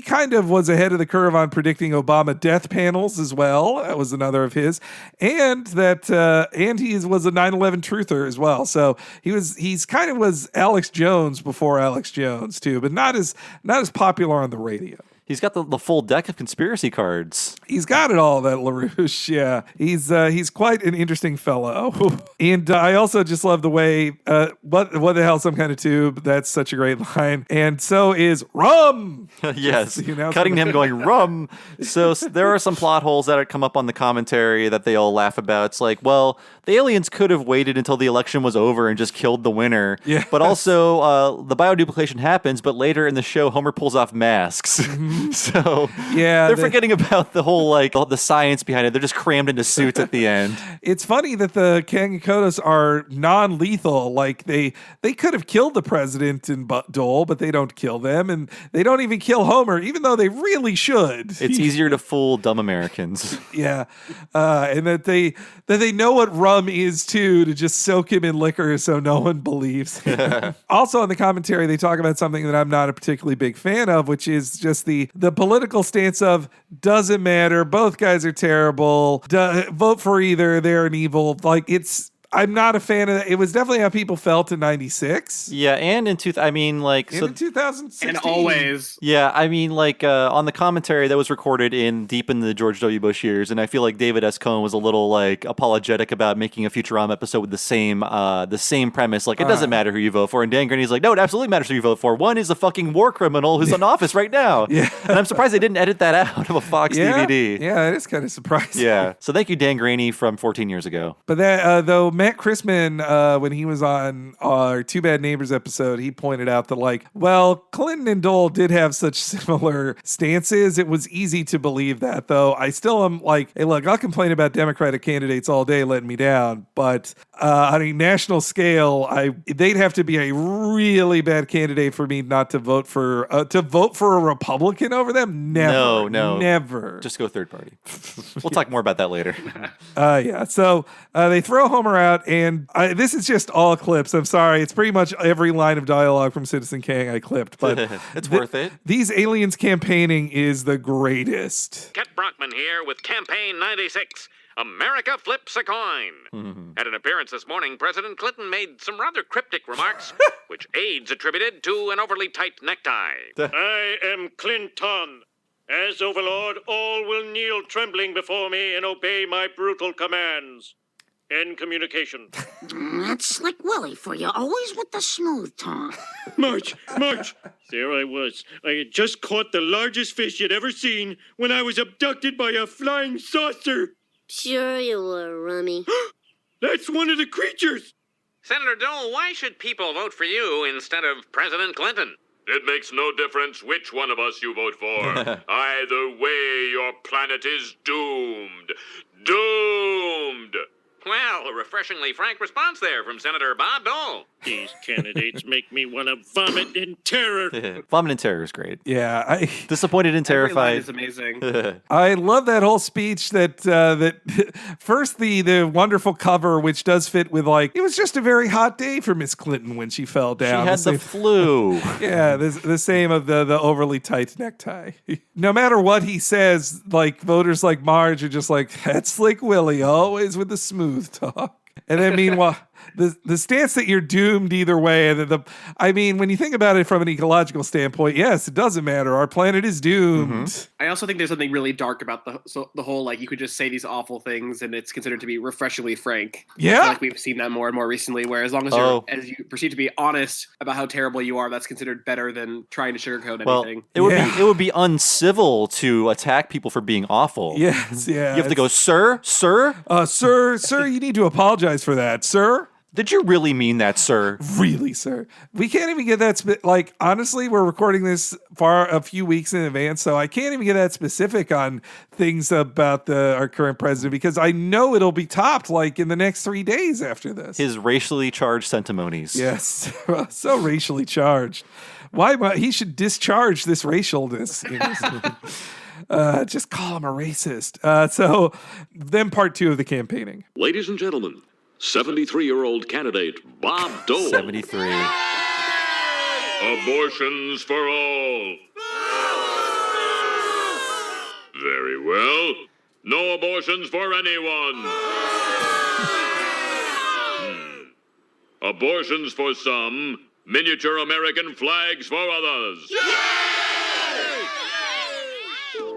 kind of was ahead of the curve on predicting Obama death panels as well. That was another of his, and he was a 9/11 truther as well. So he's kind of was Alex Jones before Alex Jones too, but not as popular on the radio. He's got the full deck of conspiracy cards. He's got it all, that LaRouche. Yeah, he's quite an interesting fellow. And I also just love the way what the hell, some kind of tube. That's such a great line. And so is rum. Yes, cutting to him going rum. So there are some plot holes that come up on the commentary that they all laugh about. It's like, well, the aliens could have waited until the election was over and just killed the winner. Yeah. But also, the bioduplication happens, but later in the show, Homer pulls off masks. So yeah, they're forgetting about the whole the science behind it. They're just crammed into suits at the end. It's funny that the Kangakotas are non-lethal. Like they could have killed the president in Dole, but they don't kill them, and they don't even kill Homer, even though they really should. It's easier to fool dumb Americans. Yeah, and that they know what rum is too, to just soak him in liquor so no one believes. Also, in the commentary, they talk about something that I'm not a particularly big fan of, which is just the political stance of doesn't matter. Both guys are terrible. Vote for either. They're an evil. Like I'm not a fan of that. It was definitely how people felt in 96. Yeah, and in 2016. And always. Yeah, I mean, on the commentary that was recorded deep in the George W. Bush years, and I feel like David S. Cohen was a little apologetic about making a Futurama episode with the same premise. Like, it doesn't matter who you vote for, and Dan Graney's like, no, it absolutely matters who you vote for. One is a fucking war criminal who's in office right now. Yeah, and I'm surprised they didn't edit that out of a Fox DVD. Yeah, it is kind of surprising. Yeah, so thank you, Dan Graney from 14 years ago. But that though, Matt Christman, when he was on our Two Bad Neighbors episode, he pointed out that Clinton and Dole did have such similar stances. It was easy to believe that, though. I still am like, hey, look, I'll complain about Democratic candidates all day letting me down, but on a national scale, they'd have to be a really bad candidate for me not to vote for a Republican over them. Never, no, never. Just go third party. We'll talk more about that later. Yeah. So they throw Homer out, and this is just all clips. I'm sorry. It's pretty much every line of dialogue from Citizen Kang I clipped, but it's worth it. These aliens campaigning is the greatest. Ket Brockman here with Campaign 96. America flips a coin. At an appearance this morning, President Clinton made some rather cryptic remarks, which aides attributed to an overly tight necktie. I am Clinton. As overlord, all will kneel trembling before me and obey my brutal commands. End communication. That's Slick Willie for you, always with the smooth tongue. March! There I was. I had just caught the largest fish you'd ever seen when I was abducted by a flying saucer. Sure you were, Rummy. That's one of the creatures. Senator Dole, why should people vote for you instead of President Clinton? It makes no difference which one of us you vote for. Either way, your planet is doomed. Doomed! Well, a refreshingly frank response there from Senator Bob Dole. These candidates make me want to vomit in terror. Vomit in terror is great. Yeah. Disappointed and terrified. Every line is amazing. I love that whole speech that first the wonderful cover, which does fit with it was just a very hot day for Miss Clinton when she fell down. She had the flu. Yeah, the same of the overly tight necktie. No matter what he says, voters like Marge are just like, that's Slick Willie, always with the smooth talk. And then meanwhile, the stance that you're doomed either way, and I mean, when you think about it from an ecological standpoint, yes, it doesn't matter. Our planet is doomed. I also think there's something really dark about the whole, you could just say these awful things and it's considered to be refreshingly frank. Yeah. I feel we've seen that more and more recently, where as long as you proceed to be honest about how terrible you are, that's considered better than trying to sugarcoat anything. It would be uncivil to attack people for being awful. Yes, yeah. You have to go, sir, sir, you need to apologize for that, sir. Did you really mean that, sir? Really, sir? We can't even get that. Honestly, we're recording this a few weeks in advance, so I can't even get that specific on things about our current president, because I know it'll be topped in the next 3 days after this. His racially charged sentimonies. Yes, so racially charged. Why he should discharge this racialness? Just call him a racist. So then part 2 of the campaigning. Ladies and gentlemen, 73-year-old candidate Bob Dole. 73. Abortions for all. Very well. No abortions for anyone. Abortions for some, miniature American flags for others.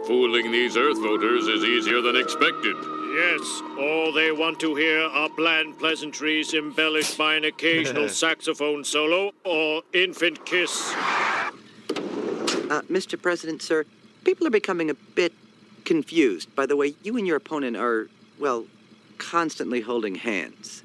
Fooling these Earth voters is easier than expected. Yes, all they want to hear are bland pleasantries embellished by an occasional saxophone solo or infant kiss. Mr. President, sir, people are becoming a bit confused by the way you and your opponent are, constantly holding hands.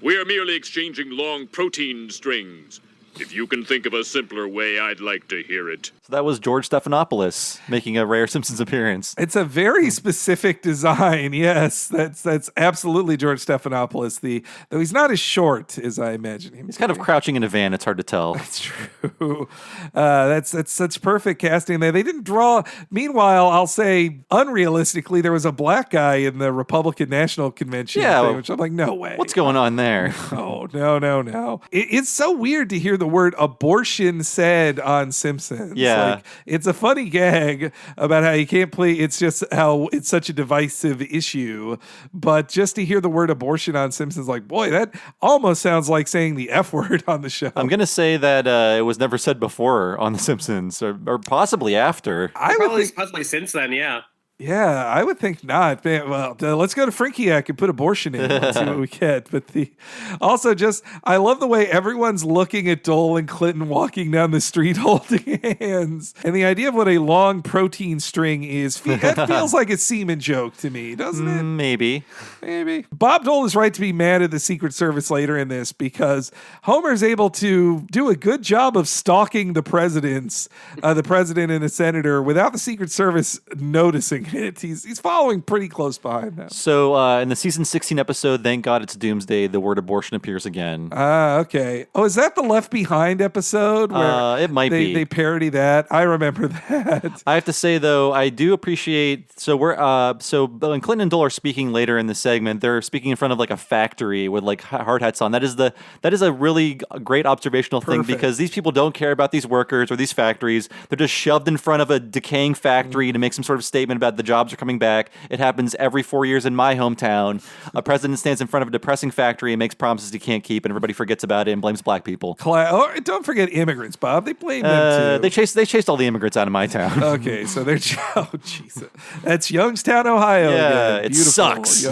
We are merely exchanging long protein strings. If you can think of a simpler way, I'd like to hear it. So that was George Stephanopoulos making a rare Simpsons appearance. It's a very specific design. Yes, that's absolutely George Stephanopoulos. Though he's not as short as I imagine him. He's kind of crouching in a van. It's hard to tell. That's true. That's such perfect casting there. They didn't draw. Meanwhile, I'll say unrealistically, there was a black guy in the Republican National Convention. Yeah, thing, which I'm like, no way. What's going on there? No. It's so weird to hear the word abortion said on Simpsons. Yeah. Like, it's a funny gag about how you can't play. It's just how it's such a divisive issue. But just to hear the word abortion on Simpsons, like, boy, that almost sounds like saying the F word on the show. I'm going to say that it was never said before on The Simpsons, or possibly after. I would think, possibly since then, yeah. Yeah, I would think not. Well, let's go to Frinkiac and put abortion in. Let's see what we get. But I love the way everyone's looking at Dole and Clinton walking down the street holding hands. And the idea of what a long protein string is, that feels like a semen joke to me, doesn't it? Maybe. Bob Dole is right to be mad at the Secret Service later in this because Homer's able to do a good job of stalking the president and the senator without the Secret Service noticing it. He's following pretty close behind them. So in the season 16 episode, Thank God It's Doomsday, the word abortion appears again. Okay. Oh, is that the Left Behind episode? Where it might be. They parody that. I remember that. I have to say though, I do appreciate. So when Clinton and Dole are speaking later in the segment, they're speaking in front of like a factory with like hard hats on. That is a really great observational thing because these people don't care about these workers or these factories. They're just shoved in front of a decaying factory to make some sort of statement about the jobs are coming back. It happens every 4 years in my hometown. A president stands in front of a depressing factory and makes promises he can't keep, and everybody forgets about it and blames black people. Don't forget immigrants, Bob. They blame them too. They chased all the immigrants out of my town. Okay, so they're Jesus. That's Youngstown, Ohio. Yeah, again. it sucks.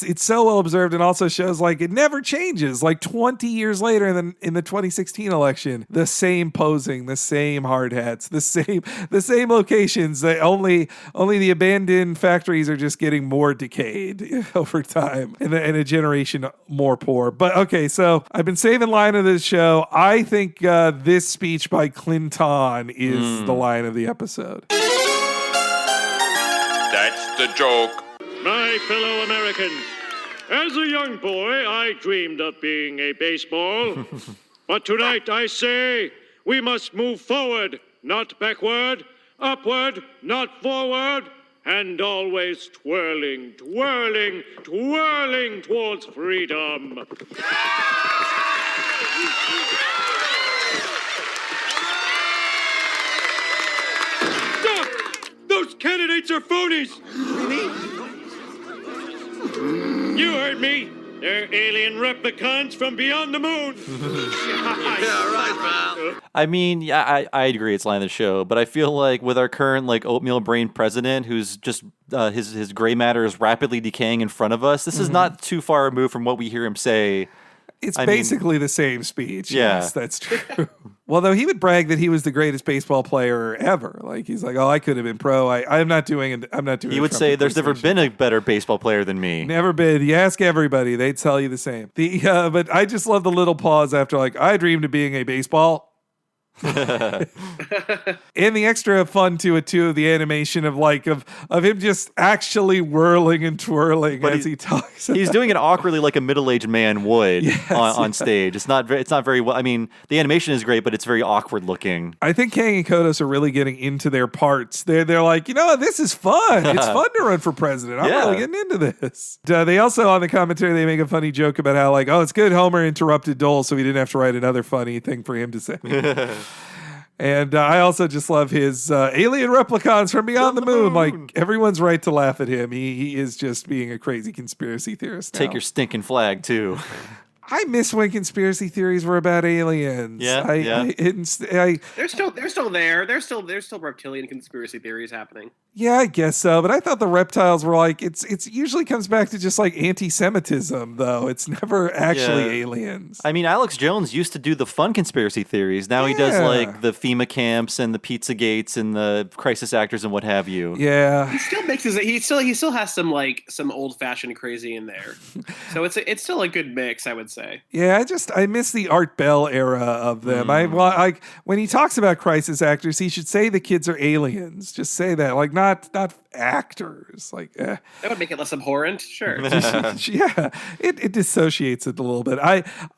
It's so well observed and also shows like it never changes. Like 20 years later in the 2016 election, the same posing, the same hard hats, the same locations. Only the abandoned factories are just getting more decayed over time and a generation more poor. But okay, so I've been saving line of this show. I think this speech by Clinton is the line of the episode. That's the joke. My fellow Americans, as a young boy, I dreamed of being a baseball. But tonight I say we must move forward, not backward, upward, not forward, and always twirling, twirling, twirling towards freedom. Stop! Those candidates are phonies! You heard me. They're alien replicants from beyond the moon. Yeah, right, pal. I mean, yeah, I agree it's line of the show, but I feel like with our current like oatmeal brain president who's just his gray matter is rapidly decaying in front of us, this is not too far removed from what we hear him say. It's basically the same speech. Yeah. Yes, that's true. Well, though he would brag that he was the greatest baseball player ever. Like he's like, oh, I could have been pro. I'm not doing. He would say, "There's never been a better baseball player than me." Never been. You ask everybody, they'd tell you the same. But I just love the little pause after like, I dreamed of being a baseball. And the extra fun to it too, the animation of him just actually whirling and twirling as he talks. He's doing it awkwardly like a middle-aged man would on stage. It's not very well. I mean, the animation is great, but it's very awkward looking. I think Kang and Kodos are really getting into their parts. They're like, this is fun. It's fun to run for president. I'm really getting into this. They also on the commentary they make a funny joke about how like, oh, it's good Homer interrupted Dole so he didn't have to write another funny thing for him to say. And I also just love his alien replicants from beyond the moon. Like, everyone's right to laugh at him. He is just being a crazy conspiracy theorist now. Take your stinking flag, too. I miss when conspiracy theories were about aliens. Yeah, They're still there. There's still reptilian conspiracy theories happening. Yeah, I guess so. But I thought the reptiles were like it's usually comes back to just like anti-Semitism, though. It's never actually aliens. I mean, Alex Jones used to do the fun conspiracy theories. Now he does like the FEMA camps and the Pizza Gates and the crisis actors and what have you. Yeah, he still mixes it. He still has some old-fashioned crazy in there. So it's still a good mix, I would say. Yeah, I miss the Art Bell era of them. When he talks about crisis actors, he should say the kids are aliens. Just say that, like not actors. Like that would make it less abhorrent. Sure. Yeah, it dissociates it a little bit.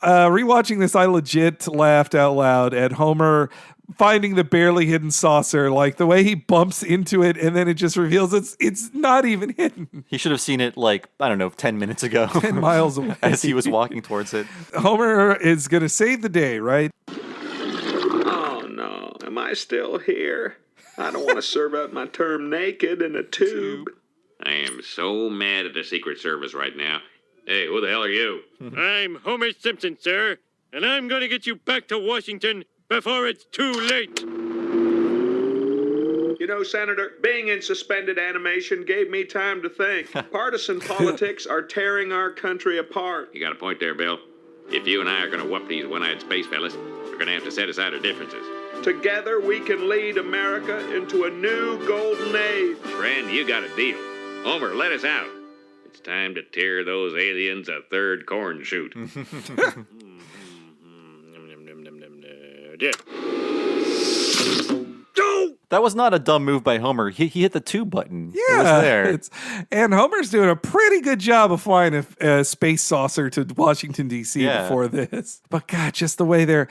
Rewatching this, I legit laughed out loud at Homer finding the barely hidden saucer, like the way he bumps into it and then it just reveals it's not even hidden. He should have seen it 10 minutes ago. 10 miles away. As he was walking towards it. Homer is going to save the day, right? Am I still here? I don't want to serve out my term naked in a tube. I am so mad at the Secret Service right now. Hey, who the hell are you? I'm Homer Simpson, sir, and I'm going to get you back to Washington before it's too late. You know, Senator, being in suspended animation gave me time to think. Partisan politics are tearing our country apart. You got a point there, Bill. If you and I are going to whoop these one-eyed space fellas, we're going to have to set aside our differences. Together, we can lead America into a new golden age. Friend, you got a deal. Homer, let us out. It's time to tear those aliens a third corn shoot. That was not a dumb move by Homer. He hit the 2 button. Yeah, it was there. And Homer's doing a pretty good job of flying a space saucer to Washington, D.C. before this. But God, just the way the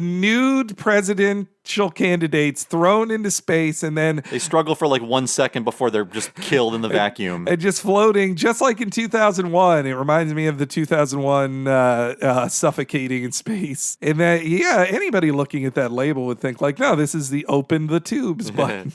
nude presidential candidates thrown into space and then... They struggle for like 1 second before they're just killed in the vacuum. And just floating, just like in 2001. It reminds me of the 2001 suffocating in space. And that, yeah, anybody looking at that label would think like, no, this is the open the tubes button.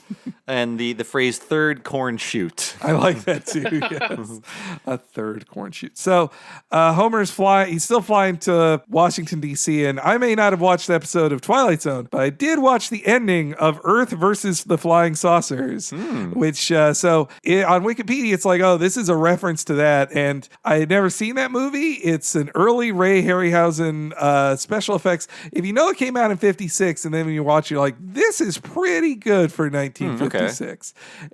And the phrase third corn shoot. I like that too, yes. A third corn shoot. So Homer's he's still flying to Washington, D.C., and I may not have watched the episode of Twilight Zone, but I did watch the ending of Earth versus the Flying Saucers, which, on Wikipedia, it's like, oh, this is a reference to that, and I had never seen that movie. It's an early Ray Harryhausen special effects. If you know it came out in 56, and then when you watch it, you're like, this is pretty good for 1956.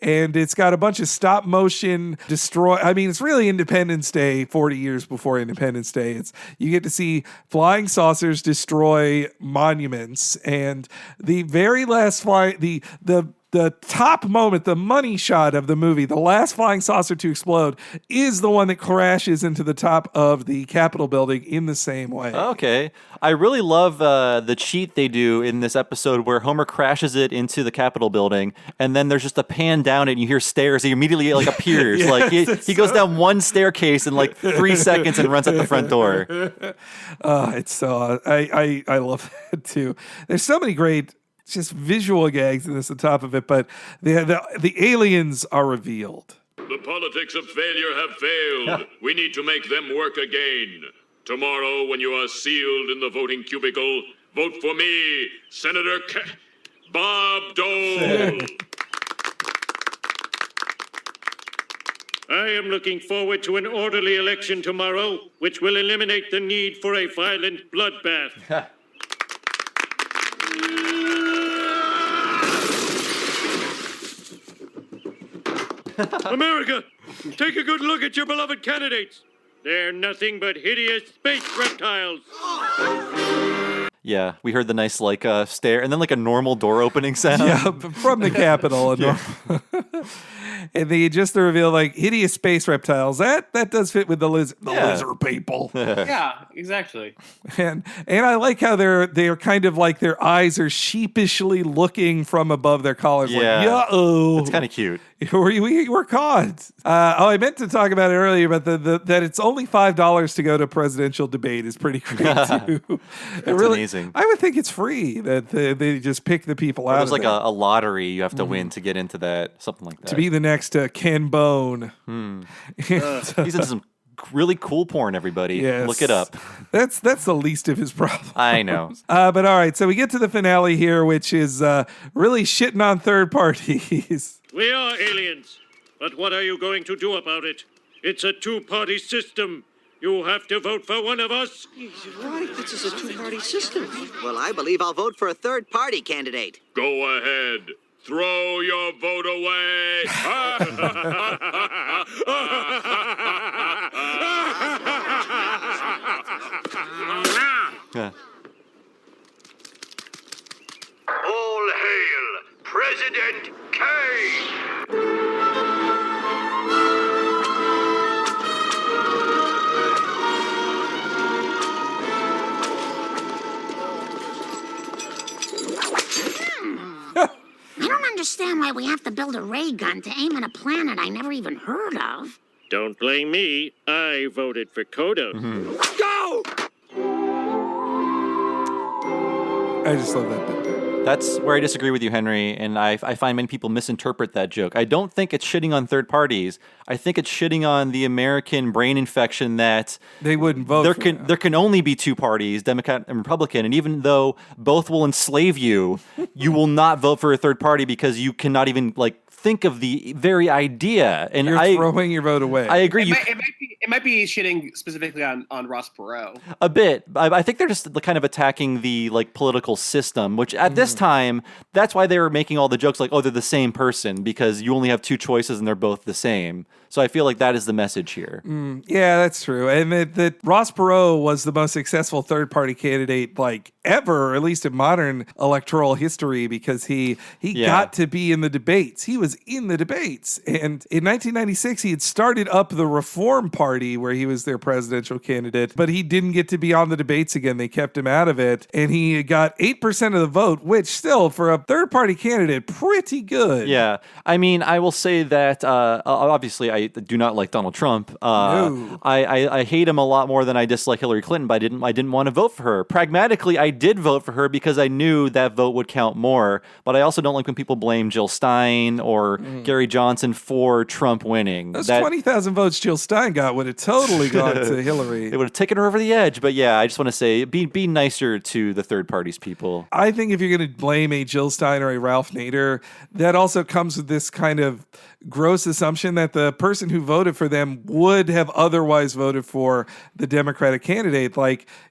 And it's got a bunch of stop motion it's really Independence Day, 40 years before Independence Day. You get to see flying saucers destroy monuments, and the very last the top moment, the money shot of the movie, the last flying saucer to explode, is the one that crashes into the top of the Capitol building in the same way. Okay. I really love the cheat they do in this episode where Homer crashes it into the Capitol building, and then there's just a pan down and you hear stairs. He immediately appears. Yes, he goes down one staircase in 3 seconds and runs at the front door. It's so I love that too. There's so many great just visual gags in this on top of it, but the aliens are revealed. The politics of failure have failed. We need to make them work again. Tomorrow, when you are sealed in the voting cubicle, vote for me, Senator Bob Dole. I am looking forward to an orderly election tomorrow, which will eliminate the need for a violent bloodbath. America, take a good look at your beloved candidates. They're nothing but hideous space reptiles. Yeah, we heard the nice stare and then a normal door opening sound. Yeah, from the Capitol. And they just reveal hideous space reptiles. That does fit with the lizard people. Yeah, exactly. And I like how they're kind of their eyes are sheepishly looking from above their collars. Uh-oh. It's kind of cute. We're caught. I meant to talk about it earlier, but that it's only $5 to go to a presidential debate is pretty great too. That's amazing. I would think it's free that they just pick the people out. It was a lottery you have to win to get into that, something like that. To be the next Ken Bone. He's into some really cool porn, everybody. Yes. Look it up. That's the least of his problems. I know. But all right, so we get to the finale here, which is really shitting on third parties. We are aliens, but what are you going to do about it? It's a two-party system. You have to vote for one of us. He's right. This is a two-party system. Well, I believe I'll vote for a third-party candidate. Go ahead. Throw your vote away. All hail President Kane! I don't understand why we have to build a ray gun to aim at a planet I never even heard of. Don't blame me. I voted for Kodos. Go! I just love that bit there. That's where I disagree with you, Henry, and I find many people misinterpret that joke. I don't think it's shitting on third parties. I think it's shitting on the American brain infection that they wouldn't vote. There can only be two parties, Democrat and Republican, and even though both will enslave you, you will not vote for a third party because you cannot even think of the very idea. And you're throwing your vote away. I agree. It might be shitting specifically on Ross Perot. A bit. I think they're just kind of attacking the political system, which at this time, that's why they were making all the jokes they're the same person because you only have two choices and they're both the same. So I feel like that is the message here. Yeah, that's true. And that Ross Perot was the most successful third-party candidate ever, or at least in modern electoral history, because he got to be in the debates. He was in the debates. And in 1996, he had started up the Reform Party where he was their presidential candidate, but he didn't get to be on the debates again. They kept him out of it. And he got 8% of the vote, which still, for a third-party candidate, pretty good. Yeah. I mean, I will say that, obviously, I do not like Donald Trump. No. I hate him a lot more than I dislike Hillary Clinton, but I didn't want to vote for her. Pragmatically, I did vote for her because I knew that vote would count more, but I also don't like when people blame Jill Stein or Gary Johnson for Trump winning. Those 20,000 votes Jill Stein got would have totally gone to Hillary. It would have taken her over the edge, but yeah, I just want to say, be nicer to the third parties people. I think if you're going to blame a Jill Stein or a Ralph Nader, that also comes with this kind of gross assumption that the person who voted for them would have otherwise voted for the Democratic candidate.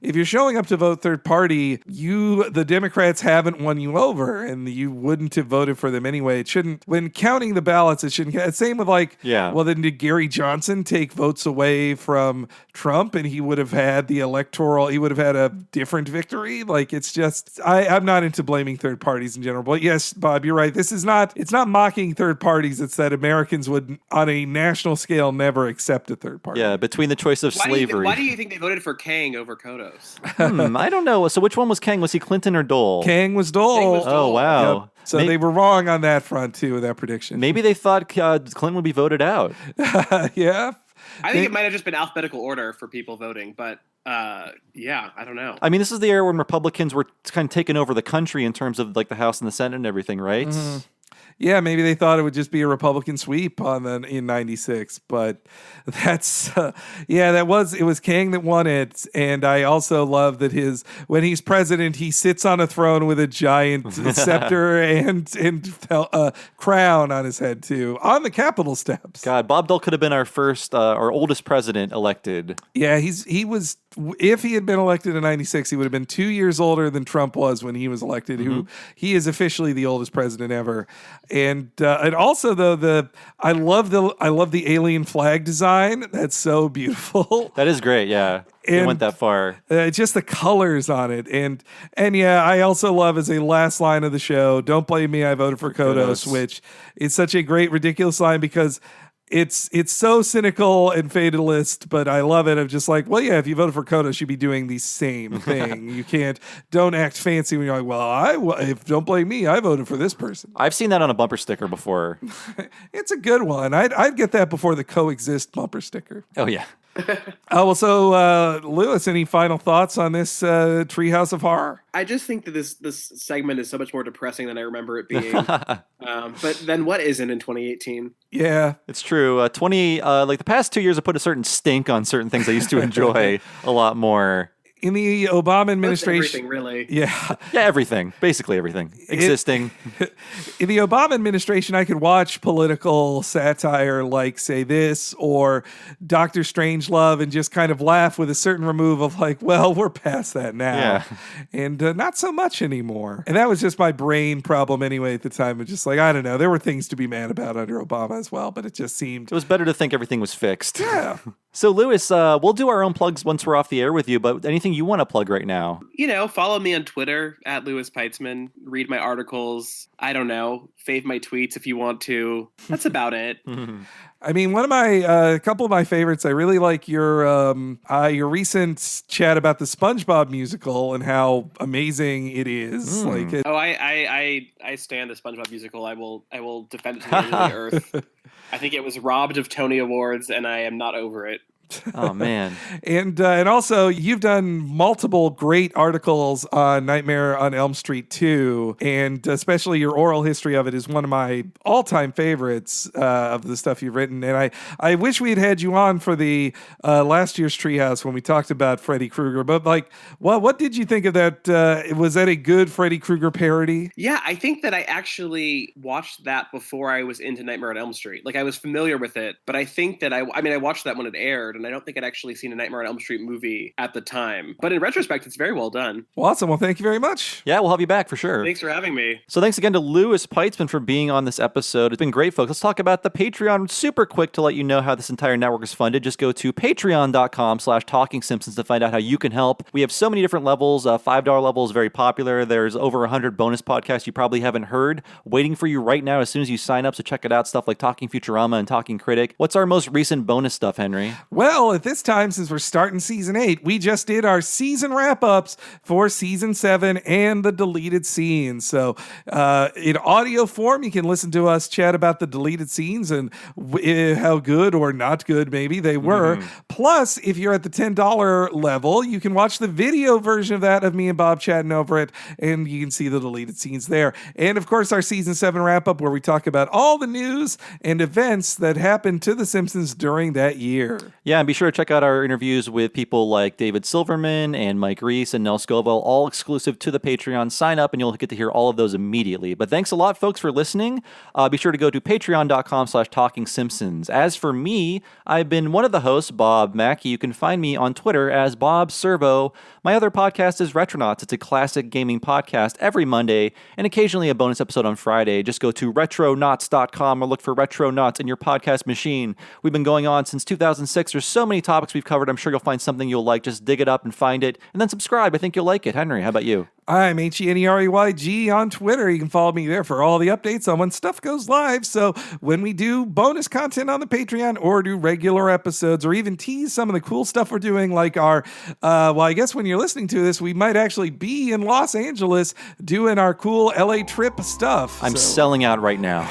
If you're showing up to vote third party, the Democrats haven't won you over, and you wouldn't have voted for them anyway. It shouldn't, when counting the ballots, it shouldn't. Same with well, then did Gary Johnson take votes away from Trump, and he would have had he would have had a different victory? It's just, I'm not into blaming third parties in general. But yes, Bob, you're right. It's not mocking third parties. It's that Americans would, on a national scale, never accept a third party. Yeah, between the choice of slavery. Why do you think they voted for Kang over Kodos? I don't know. So which one was Kang? Was he Clinton or Dole? Kang was Dole. Oh, wow. Yep. So they were wrong on that front, too, with that prediction. Maybe they thought Clinton would be voted out. Yeah. I think it might have just been alphabetical order for people voting, but yeah, I don't know. I mean, this is the era when Republicans were kind of taking over the country in terms of the House and the Senate and everything, right? Mm-hmm. Yeah, maybe they thought it would just be a Republican sweep in 96, but it was Kang that won it. And I also love that when he's president, he sits on a throne with a giant scepter and crown on his head too, on the Capitol steps. God, Bob Dole could have been our oldest president elected. Yeah, he was. If he had been elected in 96, he would have been 2 years older than Trump was when he was elected, who he is officially the oldest president ever. And also though I love the alien flag design. That's so beautiful. That is great. Yeah. They went that far. Just the colors on it. And yeah, I also love as a last line of the show, don't blame me, I voted for Kodos, which is such a great, ridiculous line because it's so cynical and fatalist, but I love it. I'm just well, yeah, if you voted for Kodos, you'd be doing the same thing. You don't act fancy when you're don't blame me, I voted for this person. I've seen that on a bumper sticker before. It's a good one. I'd get that before the coexist bumper sticker. Oh, yeah. So Lewis, any final thoughts on this Treehouse of Horror? I just think that this segment is so much more depressing than I remember it being. But then what isn't in 2018? Yeah, it's true. The past 2 years have put a certain stink on certain things I used to enjoy a lot more. In the Obama administration, everything, really. Yeah, everything. Basically everything existing. In the Obama administration, I could watch political satire like, say, this or Dr. Strangelove and just kind of laugh with a certain remove of well, we're past that now. Yeah. And not so much anymore. And that was just my brain problem anyway at the time. It was just I don't know. There were things to be mad about under Obama as well, but it just seemed... It was better to think everything was fixed. Yeah. So, Lewis, we'll do our own plugs once we're off the air with you, but anything you want to plug right now? Follow me on Twitter at Lewis Peitzman. Read my articles. I don't know. Fave my tweets if you want to. That's about it. I mean, one of my couple of my favorites. I really like your recent chat about the SpongeBob musical and how amazing it is. I stand the SpongeBob musical. I will defend it to the end of the earth. I think it was robbed of Tony Awards, and I am not over it. Oh, man. And also, you've done multiple great articles on Nightmare on Elm Street 2, and especially your oral history of it is one of my all-time favorites of the stuff you've written. And I wish we had you on for the last year's Treehouse when we talked about Freddy Krueger. But what did you think of that? Was that a good Freddy Krueger parody? Yeah, I think that I actually watched that before I was into Nightmare on Elm Street. Like, I was familiar with it, but I think that I watched that when it aired, and I don't think I'd actually seen a Nightmare on Elm Street movie at the time. But in retrospect, it's very well done. Well, awesome. Well, thank you very much. Yeah, we'll have you back for sure. Thanks for having me. So thanks again to Louis Peitzman for being on this episode. It's been great, folks. Let's talk about the Patreon super quick to let you know how this entire network is funded. Just go to patreon.com/TalkingSimpsons to find out how you can help. We have so many different levels. $5 level is very popular. There's over 100 bonus podcasts you probably haven't heard waiting for you right now as soon as you sign up. So check it out. Stuff like Talking Futurama and Talking Critic. What's our most recent bonus stuff, Henry? Well, at this time, since we're starting season 8, we just did our season wrap-ups for season 7 and the deleted scenes. So in audio form, you can listen to us chat about the deleted scenes and how good or not good maybe they were. Plus, if you're at the $10 level, you can watch the video version of that of me and Bob chatting over it, and you can see the deleted scenes there. And of course, our season 7 wrap-up where we talk about all the news and events that happened to The Simpsons during that year. Yeah, and be sure to check out our interviews with people like David Silverman and Mike Reese and Nell Scoville, all exclusive to the Patreon. Sign up and you'll get to hear all of those immediately. But thanks a lot, folks, for listening. Be sure to go to patreon.com/TalkingSimpsons. As for me, I've been one of the hosts, Bob Mackey. You can find me on Twitter as Bob Servo. My other podcast is Retronauts. It's a classic gaming podcast every Monday and occasionally a bonus episode on Friday. Just go to retronauts.com or look for Retronauts in your podcast machine. We've been going on since 2006. There's so many topics we've covered. I'm sure you'll find something you'll like. Just dig it up and find it, and then subscribe. I think you'll like it. Henry, how about you? I'm HENREYG on Twitter. You can follow me there for all the updates on when stuff goes live. So when we do bonus content on the Patreon or do regular episodes or even tease some of the cool stuff we're doing, like our, I guess when you're listening to this, we might actually be in Los Angeles doing our cool LA trip stuff. I'm selling out right now.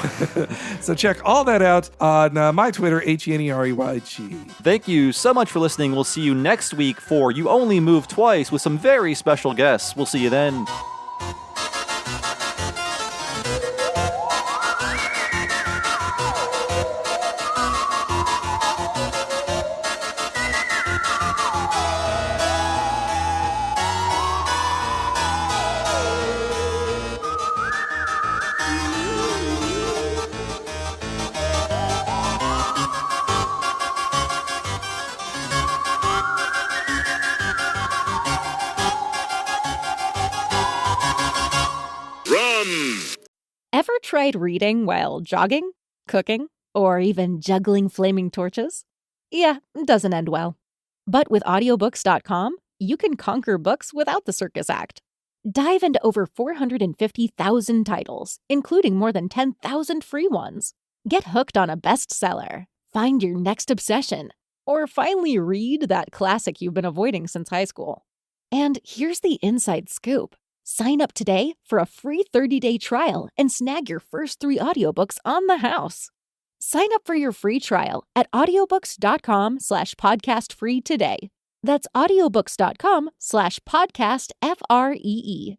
So check all that out on my Twitter, HENREYG. Thank you so much for listening. We'll see you next week for You Only Move Twice with some very special guests. We'll see you then. Ever tried reading while jogging, cooking, or even juggling flaming torches? Yeah, it doesn't end well. But with audiobooks.com, you can conquer books without the circus act. Dive into over 450,000 titles, including more than 10,000 free ones. Get hooked on a bestseller, find your next obsession, or finally read that classic you've been avoiding since high school. And here's the inside scoop. Sign up today for a free 30-day trial and snag your first 3 audiobooks on the house. Sign up for your free trial at audiobooks.com/podcastfree today. That's audiobooks.com/podcastfree.